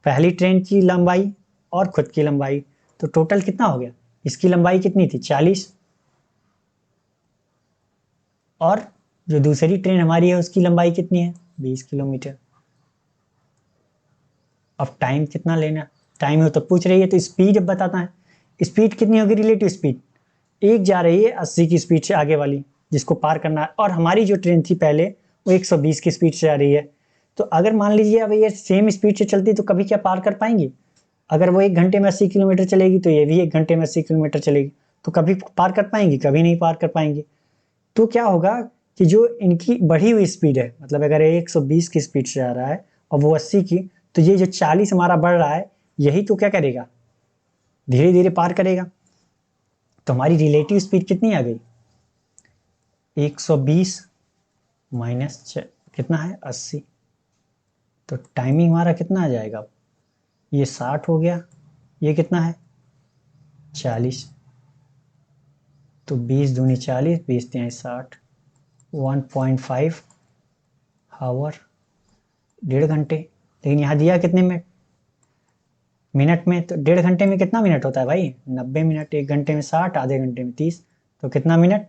[SPEAKER 1] पहली ट्रेन की लंबाई और खुद की लंबाई, तो टोटल कितना हो गया, इसकी लंबाई कितनी थी 40, और जो दूसरी ट्रेन हमारी है उसकी लंबाई कितनी है 20 किलोमीटर। अब टाइम कितना लेना, टाइम हो तो पूछ रही है, तो स्पीड अब बताता है, स्पीड कितनी होगी, रिलेटिव स्पीड, एक जा रही है 80 की स्पीड से आगे वाली जिसको पार करना है, और हमारी जो ट्रेन थी पहले वो 120 की स्पीड से आ रही है। तो अगर मान लीजिए अब ये सेम स्पीड से चलती तो कभी क्या पार कर पाएंगी, अगर वो 1 घंटे में 80 किलोमीटर चलेगी तो ये भी 1 घंटे में 80 किलोमीटर चलेगी, तो कभी पार कर पाएंगी, कभी नहीं पार कर पाएंगी। तो क्या होगा कि जो इनकी बढ़ी हुई स्पीड है, मतलब अगर 120 की स्पीड से आ रहा है और वो 80 की, तो ये जो 40 हमारा बढ़ रहा है यही तो क्या करेगा, धीरे धीरे पार करेगा। तो हमारी रिलेटिव स्पीड कितनी आ गई 120 माइनस कितना है 80, तो टाइमिंग हमारा कितना आ जाएगा, ये 60 हो गया, ये कितना है 40, तो 20 दूनी 40, 20 तिहाई 60, 1.5 आवर, 1.5 घंटे। लेकिन यहाँ दिया कितने में, मिनट में, तो 1.5 घंटे में कितना मिनट होता है भाई 90 मिनट, 1 घंटे में 60, आधे घंटे में 30, तो कितना मिनट,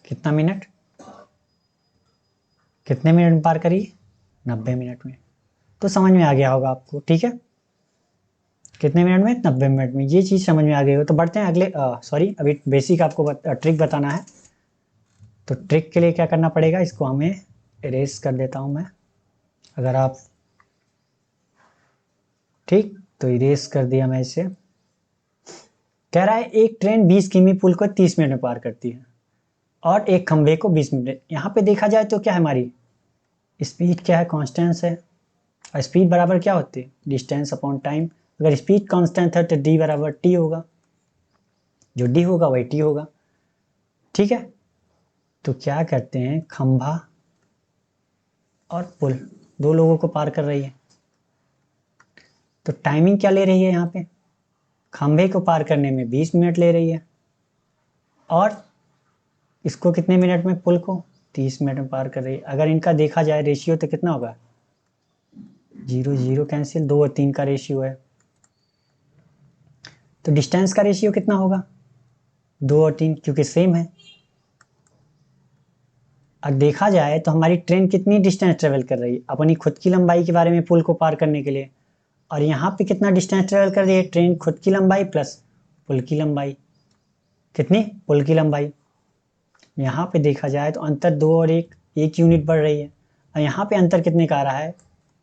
[SPEAKER 1] कितना मिनट, कितने मिनट में पार करी 90 मिनट में। तो समझ में आ गया होगा आपको, ठीक है, कितने मिनट में 90 मिनट में, ये चीज़ समझ में आ गई हो। तो बढ़ते हैं अगले, सॉरी अभी बेसिक आपको ट्रिक बताना है। तो ट्रिक के लिए क्या करना पड़ेगा, इसको हमें इरेज कर देता हूँ मैं, अगर आप ठीक, तो इरेज कर दिया मैं इसे। कह रहा है एक ट्रेन 20 किमी पुल को 30 मिनट में पार करती है और एक खंभे को 20 मिनट। यहाँ पे देखा जाए तो क्या है, हमारी स्पीड क्या है, कॉन्स्टेंस है, और स्पीड बराबर क्या होती है, डिस्टेंस अपॉन टाइम। अगर स्पीड कांस्टेंट है तो डी बराबर टी होगा, जो डी होगा वही टी होगा। ठीक है, तो क्या करते हैं, खंभा और पुल दो लोगों को पार कर रही है, तो टाइमिंग क्या ले रही है, यहाँ पे खंभे को पार करने में 20 मिनट ले रही है और इसको कितने मिनट में, पुल को 30 मिनट में पार कर रही है। अगर इनका देखा जाए रेशियो तो कितना होगा, 0 0 कैंसिल, 2 और 3 का रेशियो है, तो डिस्टेंस का रेशियो कितना होगा, 2 और 3, क्योंकि सेम है। अब देखा जाए तो हमारी ट्रेन कितनी डिस्टेंस ट्रेवल कर रही है, अपनी खुद की लंबाई के बारे में पुल को पार करने के लिए, और यहाँ पे कितना डिस्टेंस ट्रेवल कर रही है ट्रेन, खुद की लंबाई प्लस पुल की लंबाई, कितनी, पुल की लंबाई। यहाँ पे देखा जाए तो अंतर 2 और 1 यूनिट बढ़ रही है, और यहाँ पे अंतर कितने का आ रहा है,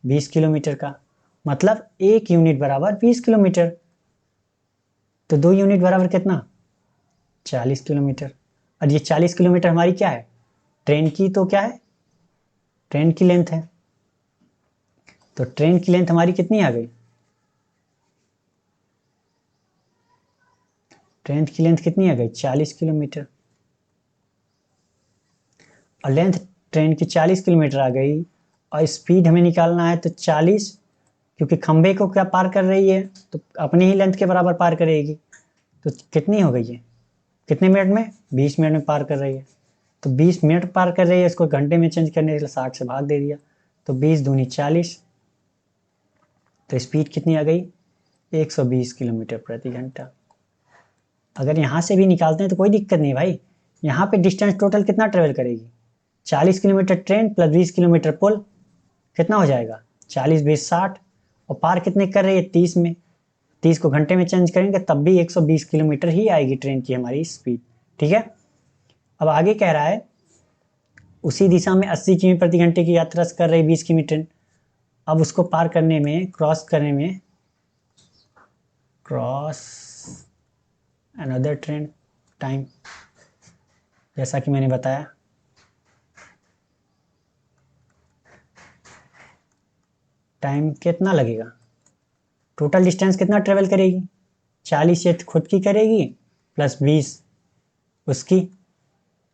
[SPEAKER 1] 20 किलोमीटर का, मतलब 1 यूनिट बराबर 20 किलोमीटर, तो 2 यूनिट बराबर कितना, 40 किलोमीटर। और ये 40 किलोमीटर हमारी क्या है, ट्रेन की, तो क्या है, ट्रेन की लेंथ है। तो ट्रेन की लेंथ हमारी कितनी आ गई, ट्रेन की लेंथ कितनी आ गई, 40 किलोमीटर। और लेंथ ट्रेन की 40 किलोमीटर आ गई, और स्पीड हमें निकालना है तो 40, क्योंकि खंभे को क्या पार कर रही है, तो अपनी ही लेंथ के बराबर पार करेगी, तो कितनी हो गई है, कितने मिनट में, 20 मिनट में पार कर रही है। तो 20 मिनट पार कर रही है, इसको घंटे में चेंज करने के लिए 60 से भाग दे दिया, तो 20 दूनी 40, तो स्पीड कितनी आ गई, 120 किलोमीटर प्रति घंटा। अगर यहाँ से भी निकालते हैं तो कोई दिक्कत नहीं भाई, यहाँ पे डिस्टेंस टोटल कितना ट्रेवल करेगी, 40 किलोमीटर ट्रेन प्लस 20 किलोमीटर पुल, कितना हो जाएगा, 40 20 60, और पार कितने कर रही है, 30 में, 30 को घंटे में चेंज करेंगे तब भी 120 किलोमीटर ही आएगी ट्रेन की हमारी स्पीड। ठीक है, अब आगे कह रहा है उसी दिशा में 80 किमी प्रति घंटे की यात्रा कर रही 20 किमी ट्रेन, अब उसको पार करने में, क्रॉस करने में, क्रॉस अनदर ट्रेन, टाइम, जैसा कि मैंने बताया, टाइम कितना लगेगा, टोटल डिस्टेंस कितना ट्रेवल करेगी, 40 से खुद की करेगी प्लस 20 उसकी,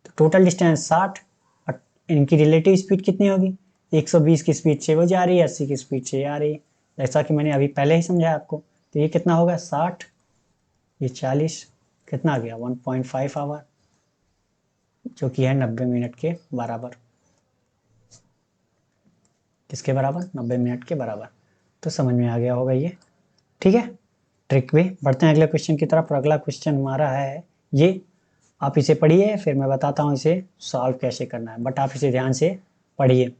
[SPEAKER 1] तो टोटल डिस्टेंस 60, और इनकी रिलेटिव स्पीड कितनी होगी, 120 की स्पीड से वो जा रही है, 80 की स्पीड से आ रही है, जैसा कि मैंने अभी पहले ही समझाया आपको। तो ये कितना होगा, 60, ये 40, कितना आ गया, 1.5 आवर, जो कि है 90 मिनट के बराबर, किसके बराबर, 90 मिनट के बराबर। तो समझ में आ गया होगा ये। ठीक है, ट्रिक भी। बढ़ते हैं अगले क्वेश्चन की तरफ, और अगला क्वेश्चन हमारा है ये, आप इसे पढ़िए, फिर मैं बताता हूँ इसे सॉल्व कैसे करना है, बट आप इसे ध्यान से पढ़िए।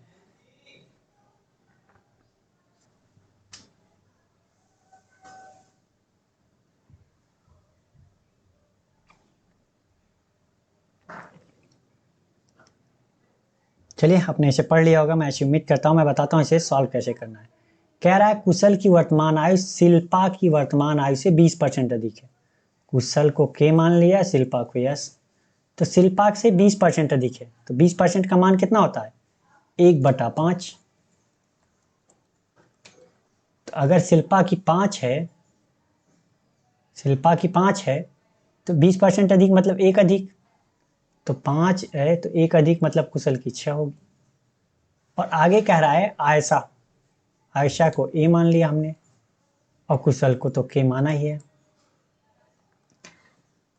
[SPEAKER 1] चलिए, आपने इसे पढ़ लिया होगा, मैं ऐसी उम्मीद करता हूँ। मैं बताता हूँ इसे सॉल्व कैसे करना है। कह रहा है कुशल की वर्तमान आयु शिल्पा की वर्तमान आयु से 20% अधिक है। कुशल को के मान लिया, शिल्पा को यस, तो शिल्पा से 20% अधिक है, तो 20% का मान कितना होता है, 1/5। तो अगर शिल्पा की 5 है, शिल्पा की 5 है, तो 20% अधिक मतलब 1 अधिक, तो 5 है तो 1 अधिक मतलब कुशल की 6 होगी। और आगे कह रहा है आयशा, आयशा को ए मान लिया हमने, और कुशल को तो के माना ही है।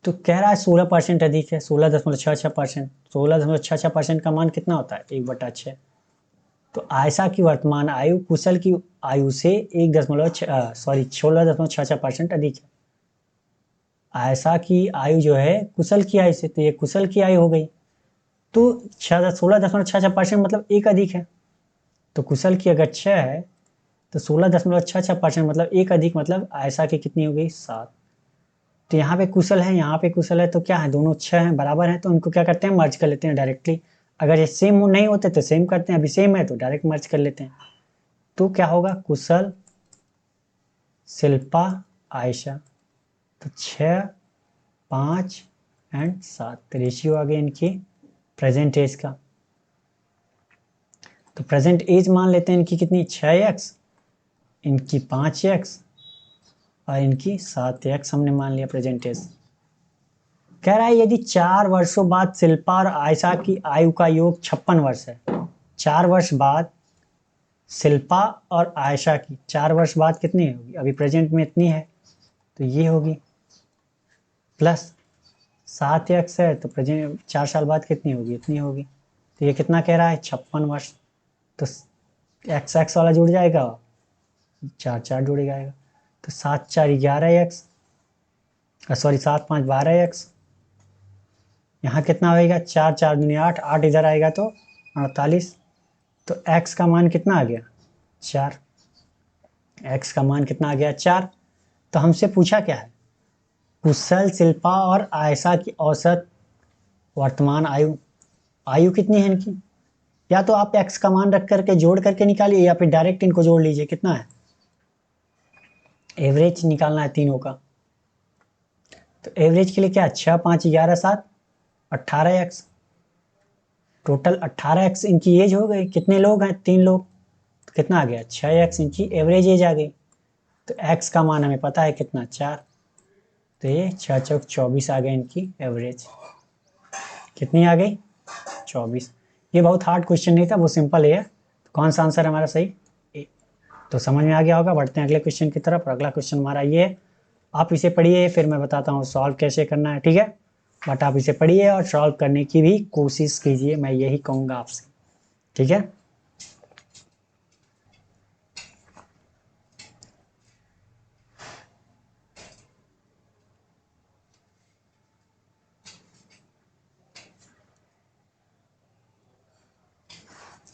[SPEAKER 1] तो कह रहा है 16% अधिक है, 16.66%, 16.66% का मान कितना होता है, 1/6। तो आयशा की वर्तमान आयु कुशल की आयु से 16.66% अधिक है। आयशा की आयु जो है कुशल की आयु से, तो ये कुशल की आयु हो गई, तो 16.66% मतलब 1 अधिक है। तो कुशल की अगर 6 है तो 16.66% मतलब 1 अधिक मतलब आयशा की कितनी हो गई, 7। तो यहाँ पे कुशल है, यहाँ पे कुशल है, तो क्या है, दोनों 6 हैं, बराबर हैं, तो उनको क्या करते हैं, मर्ज कर लेते हैं डायरेक्टली। अगर ये सेम नहीं होते तो सेम करते हैं, अभी सेम है तो डायरेक्ट मर्ज कर लेते हैं। तो क्या होगा, कुशल, शिल्पा, आयशा, तो 6, 5 एंड 7 रेशियो आ गया इनकी प्रेजेंट एज का। तो प्रेजेंट एज मान लेते हैं इनकी कितनी, 6x, इनकी 5x और इनकी 7x हमने मान लिया प्रेजेंट एज। कह रहा है यदि 4 वर्षों बाद शिल्पा और आयशा की आयु का योग 56 वर्ष है, 4 वर्ष बाद शिल्पा और आयशा की 4 वर्ष बाद कितनी होगी, अभी प्रेजेंट में इतनी है तो ये होगी, प्लस 7x है तो प्रेजेंट 4 साल बाद कितनी होगी, इतनी होगी। तो ये कितना कह रहा है, 56 वर्ष। तो एक्स एक्स वाला जुड़ जाएगा, 4 4 जुड़ जाएगा, तो 7 4 11x, सॉरी 7 5 12x। यहाँ कितना होएगा, 4 4 दूनी 8, 8 इधर आएगा तो 48। तो x का मान कितना आ गया, 4। x का मान कितना आ गया, 4। तो हमसे पूछा क्या है, कुशल, शिल्पा और आयशा की औसत वर्तमान आयु, आयु कितनी है इनकी। या तो आप x का मान रख करके जोड़ करके निकालिए, या फिर डायरेक्ट इनको जोड़ लीजिए, कितना है, एवरेज निकालना है तीनों का। तो एवरेज के लिए क्या, 6 5 11 7 18x, टोटल 18x इनकी एज हो गई। कितने लोग हैं, 3 लोग, तो कितना आ गया, 6x इनकी एवरेज एज आ गई। तो x का मान हमें पता है कितना, 4, तो ये 6 चौक 24 आ गई इनकी एवरेज। कितनी आ गई, 24। ये बहुत हार्ड क्वेश्चन नहीं था, वो सिंपल है। तो कौन सा आंसर हमारा सही, ए। तो समझ में आ गया होगा। बढ़ते हैं अगले क्वेश्चन की तरफ। अगला क्वेश्चन हमारा ये है, आप इसे पढ़िए फिर मैं बताता हूँ सॉल्व कैसे करना है, ठीक है। बट आप इसे पढ़िए और सॉल्व करने की भी कोशिश कीजिए, मैं यही कहूँगा आपसे, ठीक है।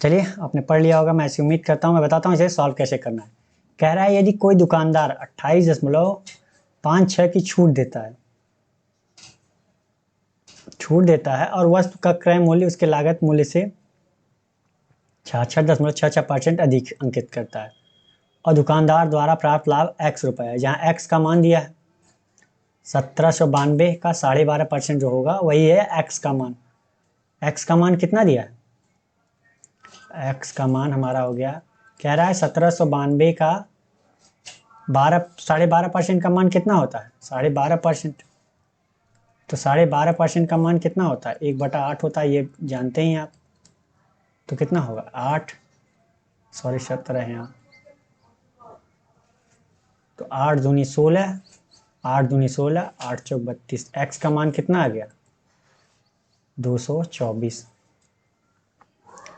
[SPEAKER 1] चलिए, आपने पढ़ लिया होगा, मैं ऐसी उम्मीद करता हूँ। मैं बताता हूँ इसे सॉल्व कैसे करना है। कह रहा है यदि कोई दुकानदार 28.56 की छूट देता है और वस्तु का क्रय मूल्य उसके लागत मूल्य से 66.66% अधिक अंकित करता है, और दुकानदार द्वारा प्राप्त लाभ x रुपये है। जहाँ x का मान दिया है 1792 का 12.5% जो होगा वही है x का मान। x का मान कितना दिया है, x का मान हमारा हो गया, कह रहा है 1792 का 12.5% का मान कितना होता है, 12.5%। तो 12.5% का मान कितना होता है, 1/8 होता है, ये जानते ही आप। तो कितना होगा, 8, सॉरी 17 है यहाँ, तो 8 दूनी 16, 8 दूनी 16, 8 चौक 32। एक्स का मान कितना आ गया, 224,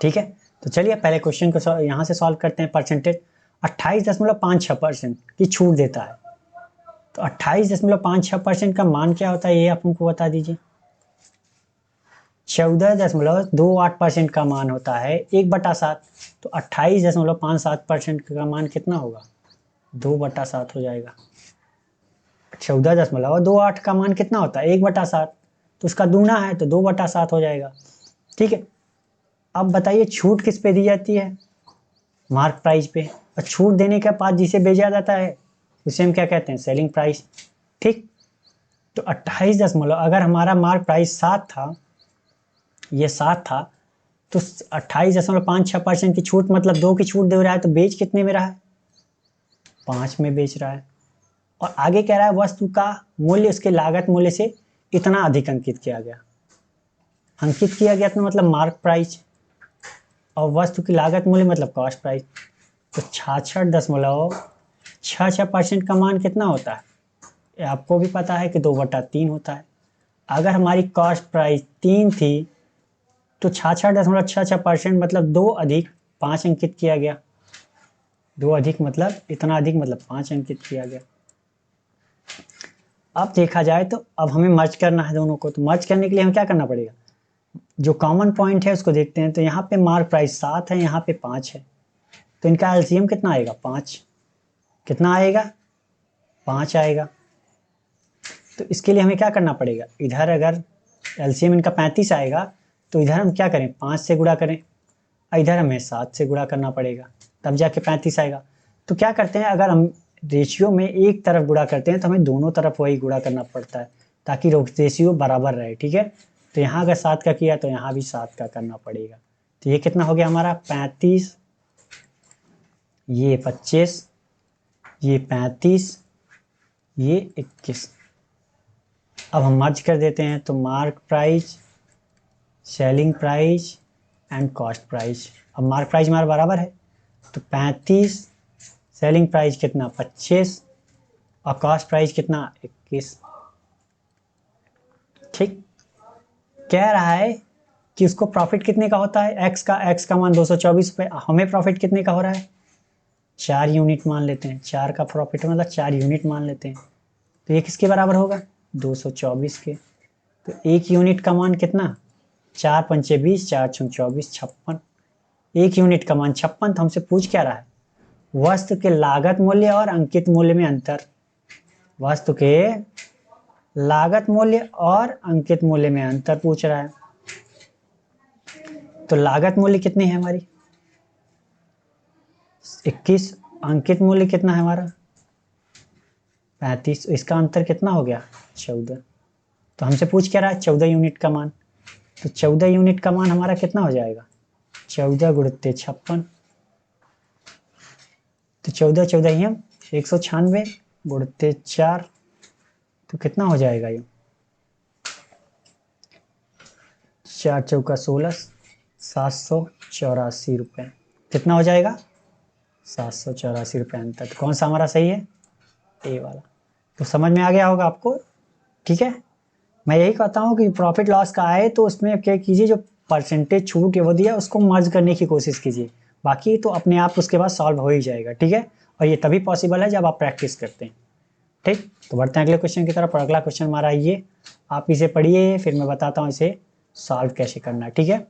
[SPEAKER 1] ठीक है। तो चलिए पहले क्वेश्चन को यहाँ से सॉल्व करते हैं। परसेंटेज 28.56% की छूट देता है, तो 28.56% का मान क्या होता है ये आप हमको बता दीजिए। 14.28% का मान होता है 1/7, तो 28.57% का मान कितना होगा, 2/7 हो जाएगा। 14.28 का मान कितना होता है, 1/7, तो उसका दूना है तो 2/7 हो जाएगा, ठीक है। अब बताइए छूट किस पे दी जाती है, मार्क प्राइस पे, और छूट देने के बाद जिसे बेचा जाता है उसे हम क्या कहते हैं, सेलिंग प्राइस, ठीक। तो 28 अगर हमारा मार्क प्राइस 7 था, ये 7 था, तो 28.56% की छूट मतलब 2 की छूट दे रहा है, तो बेच कितने में रहा है, 5 में बेच रहा है। और आगे कह रहा है वस्तु का मूल्य उसके लागत मूल्य से इतना अधिक अंकित किया गया, अंकित किया गया तो मतलब मार्क प्राइस, और वस्तु की लागत मूल्य मतलब कॉस्ट प्राइस। तो 66.66% का मान कितना होता है, ये आपको भी पता है कि 2/3 होता है। अगर हमारी कॉस्ट प्राइस 3 थी तो 66.66% मतलब 2 अधिक 5 अंकित किया गया, 2 अधिक मतलब इतना अधिक मतलब 5 अंकित किया गया। अब देखा जाए तो अब हमें मर्ज करना है दोनों को, तो मर्ज करने के लिए हमें क्या करना पड़ेगा, जो कॉमन पॉइंट है उसको देखते हैं। तो यहाँ पे मार्क प्राइस 7 है, यहाँ पे 5 है, तो इनका एलसीएम कितना आएगा, 5। कितना आएगा, 5 आएगा। तो इसके लिए हमें क्या करना पड़ेगा, इधर अगर एलसीएम इनका 35 आएगा तो इधर हम क्या करें, 5 से गुणा करें, और इधर हमें 7 से गुणा करना पड़ेगा, तब जाके 35 आएगा। तो क्या करते हैं, अगर हम रेशियो में एक तरफ गुणा करते हैं तो हमें दोनों तरफ वही गुणा करना पड़ता है ताकि रेशियो बराबर रहे, ठीक है। तो यहाँ अगर 7 का किया तो यहाँ भी 7 का करना पड़ेगा। तो ये कितना हो गया हमारा 35, ये 25, ये 35, ये 21। अब हम मर्ज कर देते हैं तो mark price, selling price and cost price. अब मार्क प्राइस हमारा बराबर है तो 35, सेलिंग प्राइस कितना 25 और कॉस्ट प्राइस कितना 21। ठीक, कह रहा है कि उसको प्रॉफिट कितने का होता है, एक्स का मान 224 रुपये, हमें प्रॉफिट कितने का हो रहा है 4 यूनिट मान लेते हैं, 4 का प्रॉफिट मतलब 4 यूनिट मान लेते हैं। तो ये किसके बराबर होगा 224 के। तो 1 यूनिट का मान कितना 4 पंचे 20, 4 छंग 24, 56। 1 यूनिट का मान 56। तो हमसे पूछ क्या रहा है, वस्तु के लागत मूल्य और अंकित मूल्य में अंतर। वस्तु के लागत मूल्य और अंकित मूल्य में अंतर पूछ रहा है। तो लागत मूल्य कितनी है हमारी 21, अंकित मूल्य कितना है हमारा 35, इसका अंतर कितना हो गया 14। तो हमसे पूछ क्या रहा है 14 यूनिट का मान। तो 14 यूनिट का मान हमारा कितना हो जाएगा 14 गुणित 56। तो 14 14 ही हम 196 गुणित 4, तो कितना हो जाएगा ये 4 चौका 16, 784 रुपये। कितना हो जाएगा 784 रुपये अंतर। तो कौन सा हमारा सही है ए वाला। तो समझ में आ गया होगा आपको, ठीक है। मैं यही कहता हूँ कि प्रॉफिट लॉस का आए तो उसमें क्या कीजिए, जो परसेंटेज छूट वो दिया उसको मर्ज करने की कोशिश कीजिए, बाकी तो अपने आप उसके बाद सॉल्व हो ही जाएगा, ठीक है। और ये तभी पॉसिबल है जब आप प्रैक्टिस करते हैं, ठीक। तो बढ़ते हैं अगले क्वेश्चन की तरफ। और अगला क्वेश्चन हमारा ये, आप इसे पढ़िए फिर मैं बताता हूँ इसे सॉल्व कैसे करना है, ठीक है।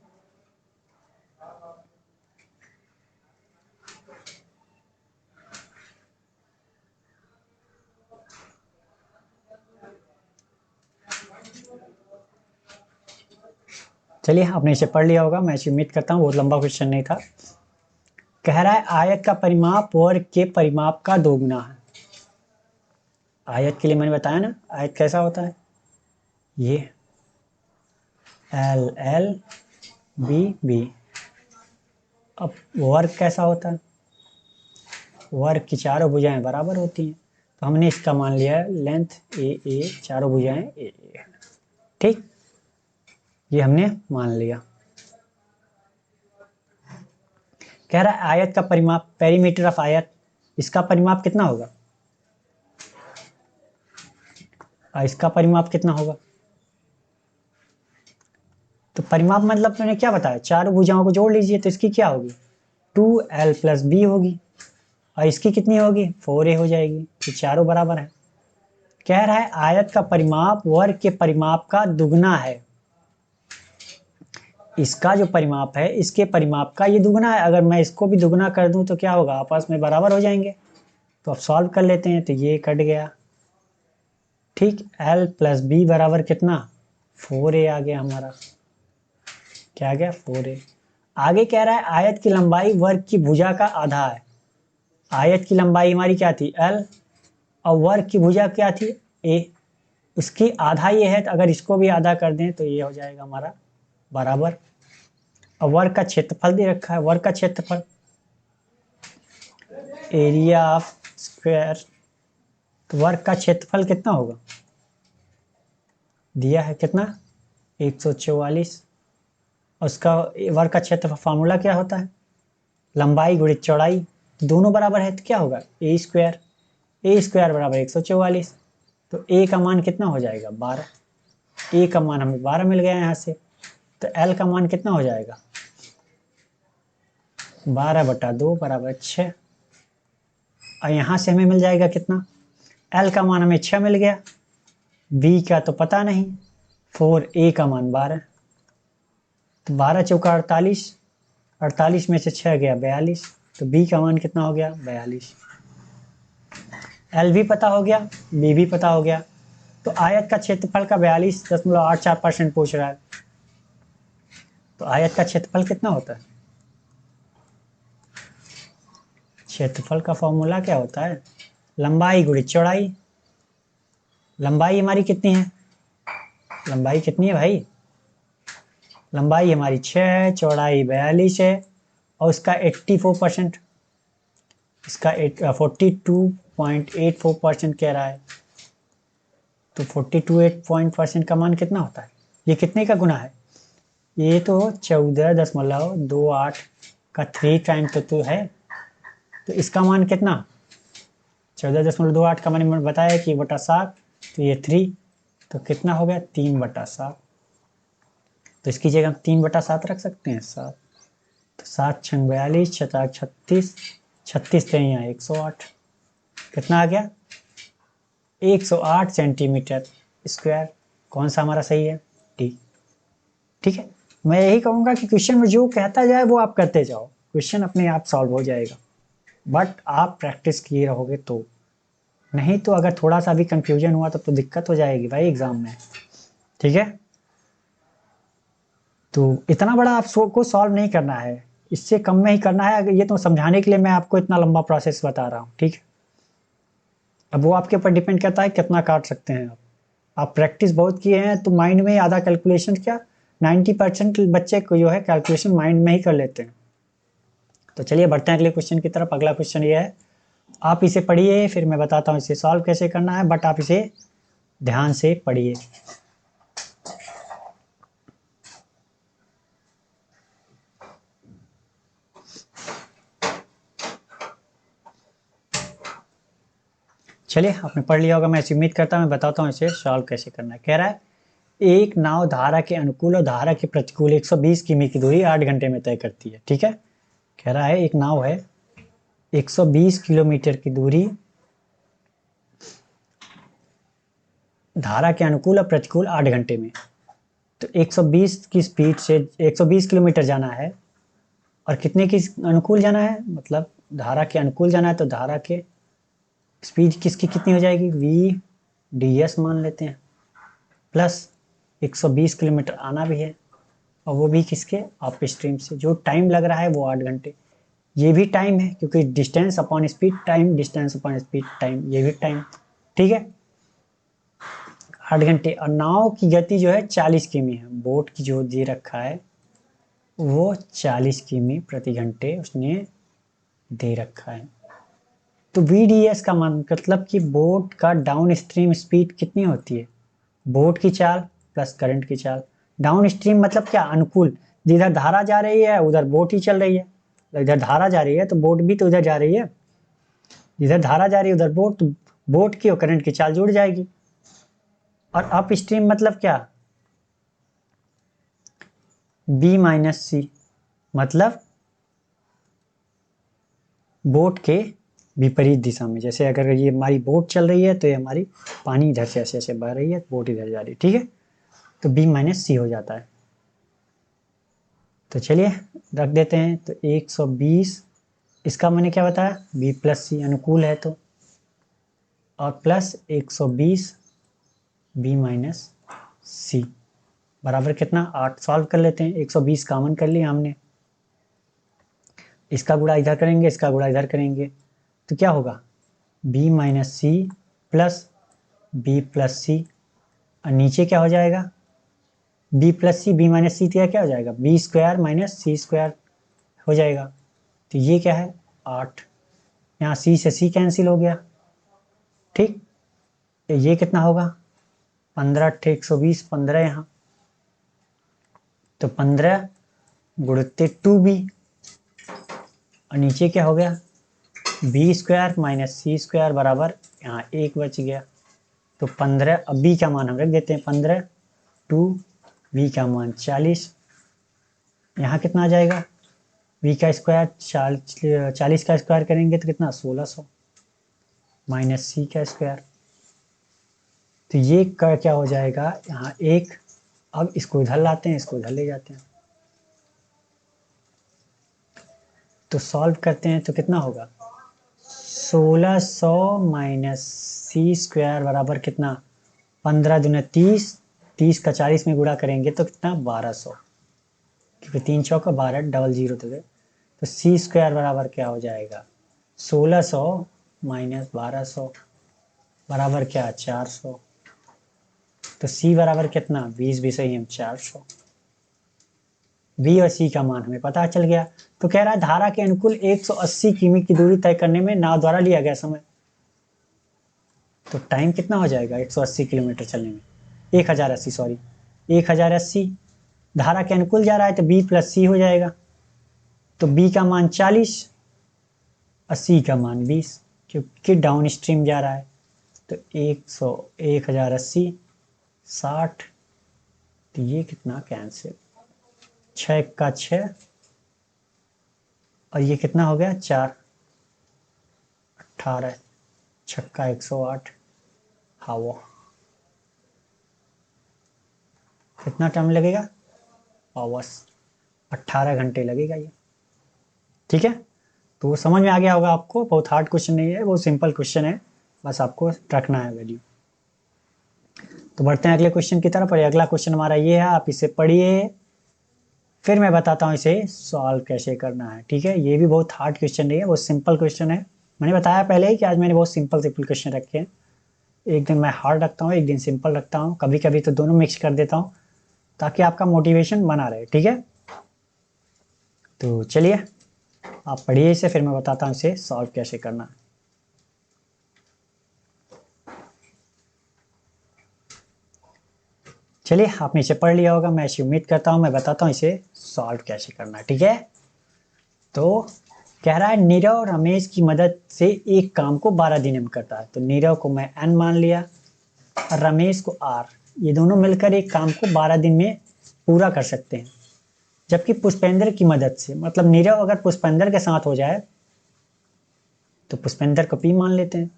[SPEAKER 1] चलिए, आपने इसे पढ़ लिया होगा, मैं उम्मीद करता हूँ, बहुत लंबा क्वेश्चन नहीं था। कह रहा है आयत का परिमाप वर्ग के परिमाप का दोगुना है। आयत के लिए मैंने बताया ना, आयत कैसा होता है, ये एल एल बी बी। अब वर्ग कैसा होता है, वर्ग की चारों भुजाएं बराबर होती हैं। तो हमने इसका मान लिया है लेंथ ए, चारों भुजाएं ए, ठीक, ये हमने मान लिया। कह रहा है आयत का परिमाप, पेरीमीटर ऑफ आयत, इसका परिमाप कितना होगा, इसका परिमाप कितना होगा। तो परिमाप मतलब मैंने क्या बताया, चारों भुजाओं को जोड़ लीजिए तो इसकी क्या होगी 2l प्लस बी होगी, और इसकी कितनी होगी 4a हो जाएगी। तो चारों बराबर है। कह रहा है आयत का परिमाप वर्ग के परिमाप का दुगना है। इसका जो परिमाप है इसके परिमाप का ये दुगना है। अगर मैं इसको भी दुगना कर दूं तो क्या होगा, आपस में बराबर हो जाएंगे। तो अब सॉल्व कर लेते हैं, तो ये कट गया, ठीक। l प्लस बी बराबर कितना 4a आ गया हमारा, क्या आ गया 4a। आगे कह रहा है आयत की लंबाई वर्ग की भुजा का आधा है। आयत की लंबाई हमारी क्या थी l, और वर्ग की भुजा क्या थी a, उसकी आधा ये है, तो अगर इसको भी आधा कर दें तो ये हो जाएगा हमारा बराबर। और वर्ग का क्षेत्रफल दे रखा है, वर्ग का क्षेत्रफल एरिया ऑफ स्क्वायर, तो वर्ग का क्षेत्रफल कितना होगा दिया है कितना 144। और उसका वर्ग का क्षेत्रफल फार्मूला क्या होता है लंबाई गुणित चौड़ाई, दोनों बराबर है तो क्या होगा ए स्क्वायर बराबर 144। तो ए का मान कितना हो जाएगा 12, ए का मान हमें 12 मिल गया यहाँ से। तो एल का मान कितना हो जाएगा 12/2 बराबर 6। और यहाँ से हमें मिल जाएगा कितना, एल का मान हमें 6 मिल गया, बी का तो पता नहीं 4, ए का मान 12। तो 12 चौका 48, 48 में से 6 गया 42, तो बी का मान कितना हो गया 42। एल भी पता हो गया, बी भी पता हो गया। तो आयत का क्षेत्रफल का 42.84% पूछ रहा है, तो आयत का क्षेत्रफल कितना होता है? क्षेत्रफल का फॉर्मूला क्या होता है? लंबाई गुणित चौड़ाई। लंबाई हमारी कितनी है? लंबाई कितनी है भाई? लंबाई हमारी 6 है, चौड़ाई 42 है, और उसका 84%, इसका 42.84% कह रहा है। तो 42.8% का मान कितना होता है? ये कितने का गुना है? ये तो 14.28 का 3 टाइम तो है। तो इसका मान कितना? 14.28 का मैंने बताया कि बटा 7, तो ये 3, तो कितना हो गया? 3/7। तो इसकी जगह हम 3/7 रख सकते हैं, 7। तो 7×6 42, 6×4 36, 36 तो यहाँ 108, कितना आ गया? 108 सेंटीमीटर स्क्वायर। कौन सा हमारा सही है? डी। ठीक है, मैं यही कहूँगा कि क्वेश्चन में जो कहता जाए वो आप करते जाओ, क्वेश्चन अपने आप सॉल्व हो जाएगा, बट आप प्रैक्टिस किए रहोगे तो। नहीं तो अगर थोड़ा सा भी कंफ्यूजन हुआ तो दिक्कत हो जाएगी भाई एग्जाम में। ठीक है, तो इतना बड़ा आप को सॉल्व नहीं करना है, इससे कम में ही करना है। अगर ये तो समझाने के लिए मैं आपको इतना लंबा प्रोसेस बता रहा हूँ। ठीक है, अब वो आपके ऊपर डिपेंड करता है कितना काट सकते हैं आप प्रैक्टिस बहुत किए हैं तो माइंड में आधा कैलकुलेशन, क्या 90% बच्चे को जो है कैलकुलेशन माइंड में ही कर लेते हैं। तो चलिए बढ़ते हैं अगले क्वेश्चन की तरफ। अगला क्वेश्चन ये है, आप इसे पढ़िए, फिर मैं बताता हूँ इसे सॉल्व कैसे करना है, बट आप इसे ध्यान से पढ़िए। चलिए आपने पढ़ लिया होगा, मैं ऐसी उम्मीद करता हूँ। मैं बताता हूँ इसे सॉल्व कैसे करना है। कह रहा है एक नाव धारा के अनुकूल और धारा के प्रतिकूल 120 किमी की दूरी 8 घंटे में तय करती है। ठीक है, कह रहा है एक नाव है 120 किलोमीटर की दूरी धारा के अनुकूल और प्रतिकूल 8 घंटे में। तो 120 की स्पीड से 120 किलोमीटर जाना है, और कितने की अनुकूल जाना है? मतलब धारा के अनुकूल जाना है, तो धारा के स्पीड किसकी कितनी हो जाएगी? v/ds मान लेते हैं, प्लस 120 किलोमीटर आना भी है, और वो भी किसके? अप स्ट्रीम से। जो टाइम लग रहा है वो 8 घंटे। ये भी टाइम है क्योंकि distance upon speed time, distance upon speed time, ये भी टाइम। ठीक है, 8 घंटे। और नाव की गति जो है 40 किमी है, बोट की जो दे रखा है वो 40 किमी प्रति घंटे उसने दे रखा है। तो VDS का मतलब कि बोट का डाउन स्ट्रीम स्पीड कितनी होती है? बोट की चाल प्लस करंट की चाल। डाउन स्ट्रीम मतलब क्या? अनुकूल। जिधर धारा जा रही है उधर बोट ही चल रही है, इधर धारा जा रही है तो बोट भी तो उधर जा रही है। जिधर धारा जा रही है उधर बोट, तो बोट की और करंट की चाल जुड़ जाएगी। और अप स्ट्रीम मतलब क्या? B-C, मतलब बोट के विपरीत दिशा में। जैसे अगर ये हमारी बोट चल रही है तो ये हमारी पानी इधर से ऐसे ऐसे बह रही है, बोट इधर जा रही है। ठीक है, तो B-C हो जाता है। तो चलिए रख देते हैं। तो 120, इसका मैंने क्या बताया? B+C अनुकूल है तो, और प्लस 120 B-C बराबर कितना? 8। सॉल्व कर लेते हैं। 120 कॉमन कर लिया हमने, इसका गुणा इधर करेंगे, इसका गुणा इधर करेंगे, तो क्या होगा? B-C प्लस B+C, और नीचे क्या हो जाएगा? B+C B-C क्या हो जाएगा? B² - C² हो जाएगा। तो ये क्या है? 8। यहाँ C से C कैंसिल हो गया। ठीक, तो ये कितना होगा? 15 × 120, 15 यहाँ, तो 15 गुणित 2B, और नीचे क्या हो गया? B² - C² बराबर यहाँ 1 बच गया। तो 15, अब B का मान हम रख देते हैं 15, 2, B का मान 40, यहाँ कितना आ जाएगा? B का स्क्वायर 40 का स्क्वायर करेंगे तो कितना? 1600 माइनस C का स्क्वायर। तो ये क्या हो जाएगा? यहाँ 1। अब इसको इधर लाते हैं, इसको इधर ले जाते हैं, तो सॉल्व करते हैं तो कितना होगा? 1600 माइनस C² बराबर कितना? 15 दूनी 30, 30 का 40 में गुणा करेंगे तो कितना 1200, क्योंकि 3 चौका 12, डबल जीरो तो सी स्क्वायर बराबर क्या हो जाएगा 1600 माइनस 1200 बराबर क्या 400। तो सी बराबर कितना 20 भी सही है 400। बी और सी का मान हमें पता चल गया। तो कह रहा है धारा के अनुकूल 180 किमी की दूरी तय करने में नाव द्वारा लिया गया समय। तो टाइम कितना हो जाएगा 180 किलोमीटर चलने में 1080, सॉरी 1080। धारा के अनुकूल जा रहा है तो बी प्लस सी हो जाएगा। तो बी का मान 40 और सी का मान 20, क्योंकि डाउन स्ट्रीम जा रहा है। तो 1080 60, तो ये कितना कैंसिल 6 का 6 और ये कितना हो गया 4, 18 छक्का 108 हवा। कितना टाइम लगेगा आवर्स 18 घंटे लगेगा ये। ठीक है, तो समझ में आ गया होगा आपको। बहुत हार्ड क्वेश्चन नहीं है, बहुत सिंपल क्वेश्चन है, बस आपको रखना है वैल्यू। तो बढ़ते हैं अगले क्वेश्चन की तरफ। और अगला क्वेश्चन हमारा ये है, आप इसे पढ़िए फिर मैं बताता हूँ इसे सॉल्व कैसे करना है। ठीक है, ये भी बहुत हार्ड क्वेश्चन नहीं है, बहुत सिंपल क्वेश्चन है। मैंने बताया पहले ही कि आज मैंने बहुत सिंपल क्वेश्चन रखे हैं। एक दिन मैं हार्ड रखता हूँ, एक दिन सिंपल रखता हूँ, कभी कभी तो दोनों मिक्स कर देता हूँ ताकि आपका मोटिवेशन बना रहे। ठीक है, तो चलिए आप पढ़िए इसे, फिर मैं बताता हूँ इसे सॉल्व कैसे करना है। चलिए आपने इसे पढ़ लिया होगा, मैं ऐसी उम्मीद करता हूँ। मैं बताता हूँ इसे सॉल्व कैसे करना है। ठीक है, तो कह रहा है नीरव रमेश की मदद से एक काम को 12 दिन में करता है। तो नीरव को मैं n मान लिया और रमेश को r, ये दोनों मिलकर एक काम को 12 दिन में पूरा कर सकते हैं। जबकि पुष्पेंद्र की मदद से, मतलब नीरव अगर पुष्पेंद्र के साथ हो जाए तो पुष्पेंद्र को p मान लेते हैं,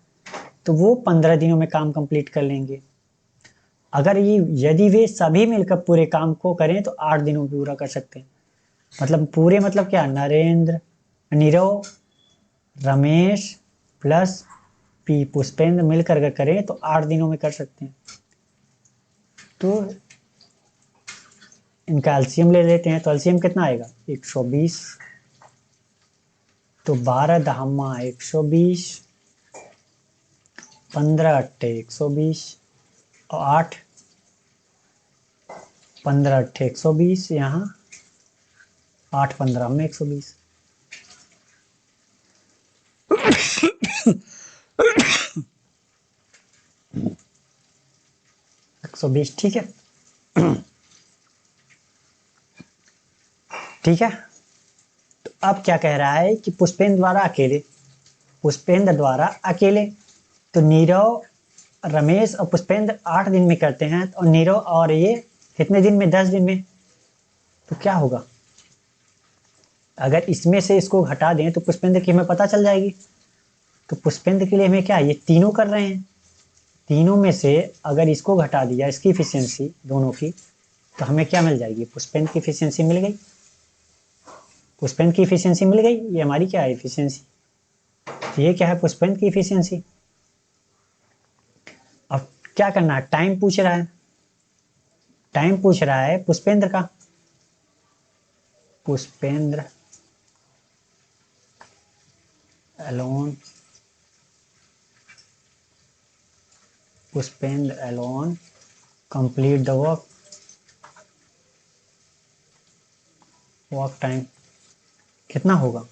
[SPEAKER 1] तो वो 15 दिनों में काम कंप्लीट कर लेंगे। अगर ये यदि वे सभी मिलकर पूरे काम को करें तो 8 दिनों में पूरा कर सकते हैं। मतलब पूरे मतलब क्या, नरेंद्र, नीरव, रमेश प्लस पी पुष्पेंद्र मिलकर अगर करें तो 8 दिनों में कर सकते हैं। तो इनका एलसीएम ले लेते हैं। तो एलसीएम कितना आएगा 120। तो 12 दहम्मा 120, 15 अट्ठे 120 और 8, 15 अट्ठे 120, यहाँ 8 15 में 120। 120, ठीक है। ठीक है, तो अब क्या कह रहा है कि पुष्पेंद्र द्वारा अकेले, तो नीरव, रमेश और पुष्पेंद्र 8 दिन में करते हैं और नीरव और ये कितने दिन में 10 दिन में। तो क्या होगा, अगर इसमें से इसको हटा दें तो पुष्पेंद्र की हमें पता चल जाएगी। तो पुष्पेंद्र के लिए हमें क्या, ये तीनों कर रहे हैं, तीनों में से अगर इसको घटा दिया इसकी इफिशियंसी दोनों की, तो हमें क्या मिल जाएगी, पुष्पेंद्र की इफिशियंसी मिल गई। पुष्पेंद्र की इफिशियंसी मिल गई, ये हमारी क्या है इफिशियंसी, तो ये क्या है पुष्पेंद्र की इफिशियंसी। अब क्या करना है, टाइम पूछ रहा है, टाइम पूछ रहा है पुष्पेंद्र का। Pushpendra alone, Pushpendra alone complete the work time कितना होगा,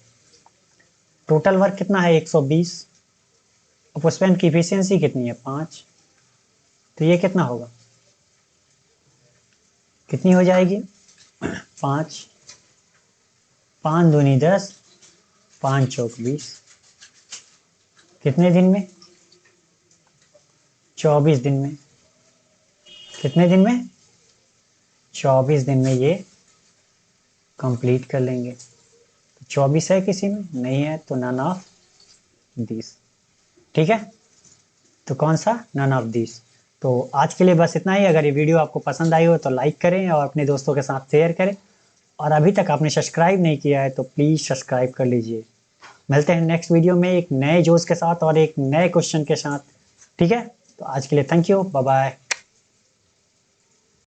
[SPEAKER 1] टोटल वर्क कितना है 120 और पुष्पेंद्र की इफिशियंसी कितनी है 5। तो ये कितना होगा, कितनी हो जाएगी 5, 5 दूनी 10, 5 चौक 20, कितने दिन में 24 दिन में। कितने दिन में 24 दिन में ये कंप्लीट कर लेंगे। तो 24 है किसी में नहीं है, तो नन ऑफ दिस। ठीक है, तो कौन सा, नन ऑफ दिस। तो आज के लिए बस इतना ही। अगर ये वीडियो आपको पसंद आई हो तो लाइक करें और अपने दोस्तों के साथ शेयर करें, और अभी तक आपने सब्सक्राइब नहीं किया है तो प्लीज़ सब्सक्राइब कर लीजिए। मिलते हैं नेक्स्ट वीडियो में एक नए जोश के साथ और एक नए क्वेश्चन के साथ। ठीक है, तो आज के लिए थैंक यू, बाय बाय।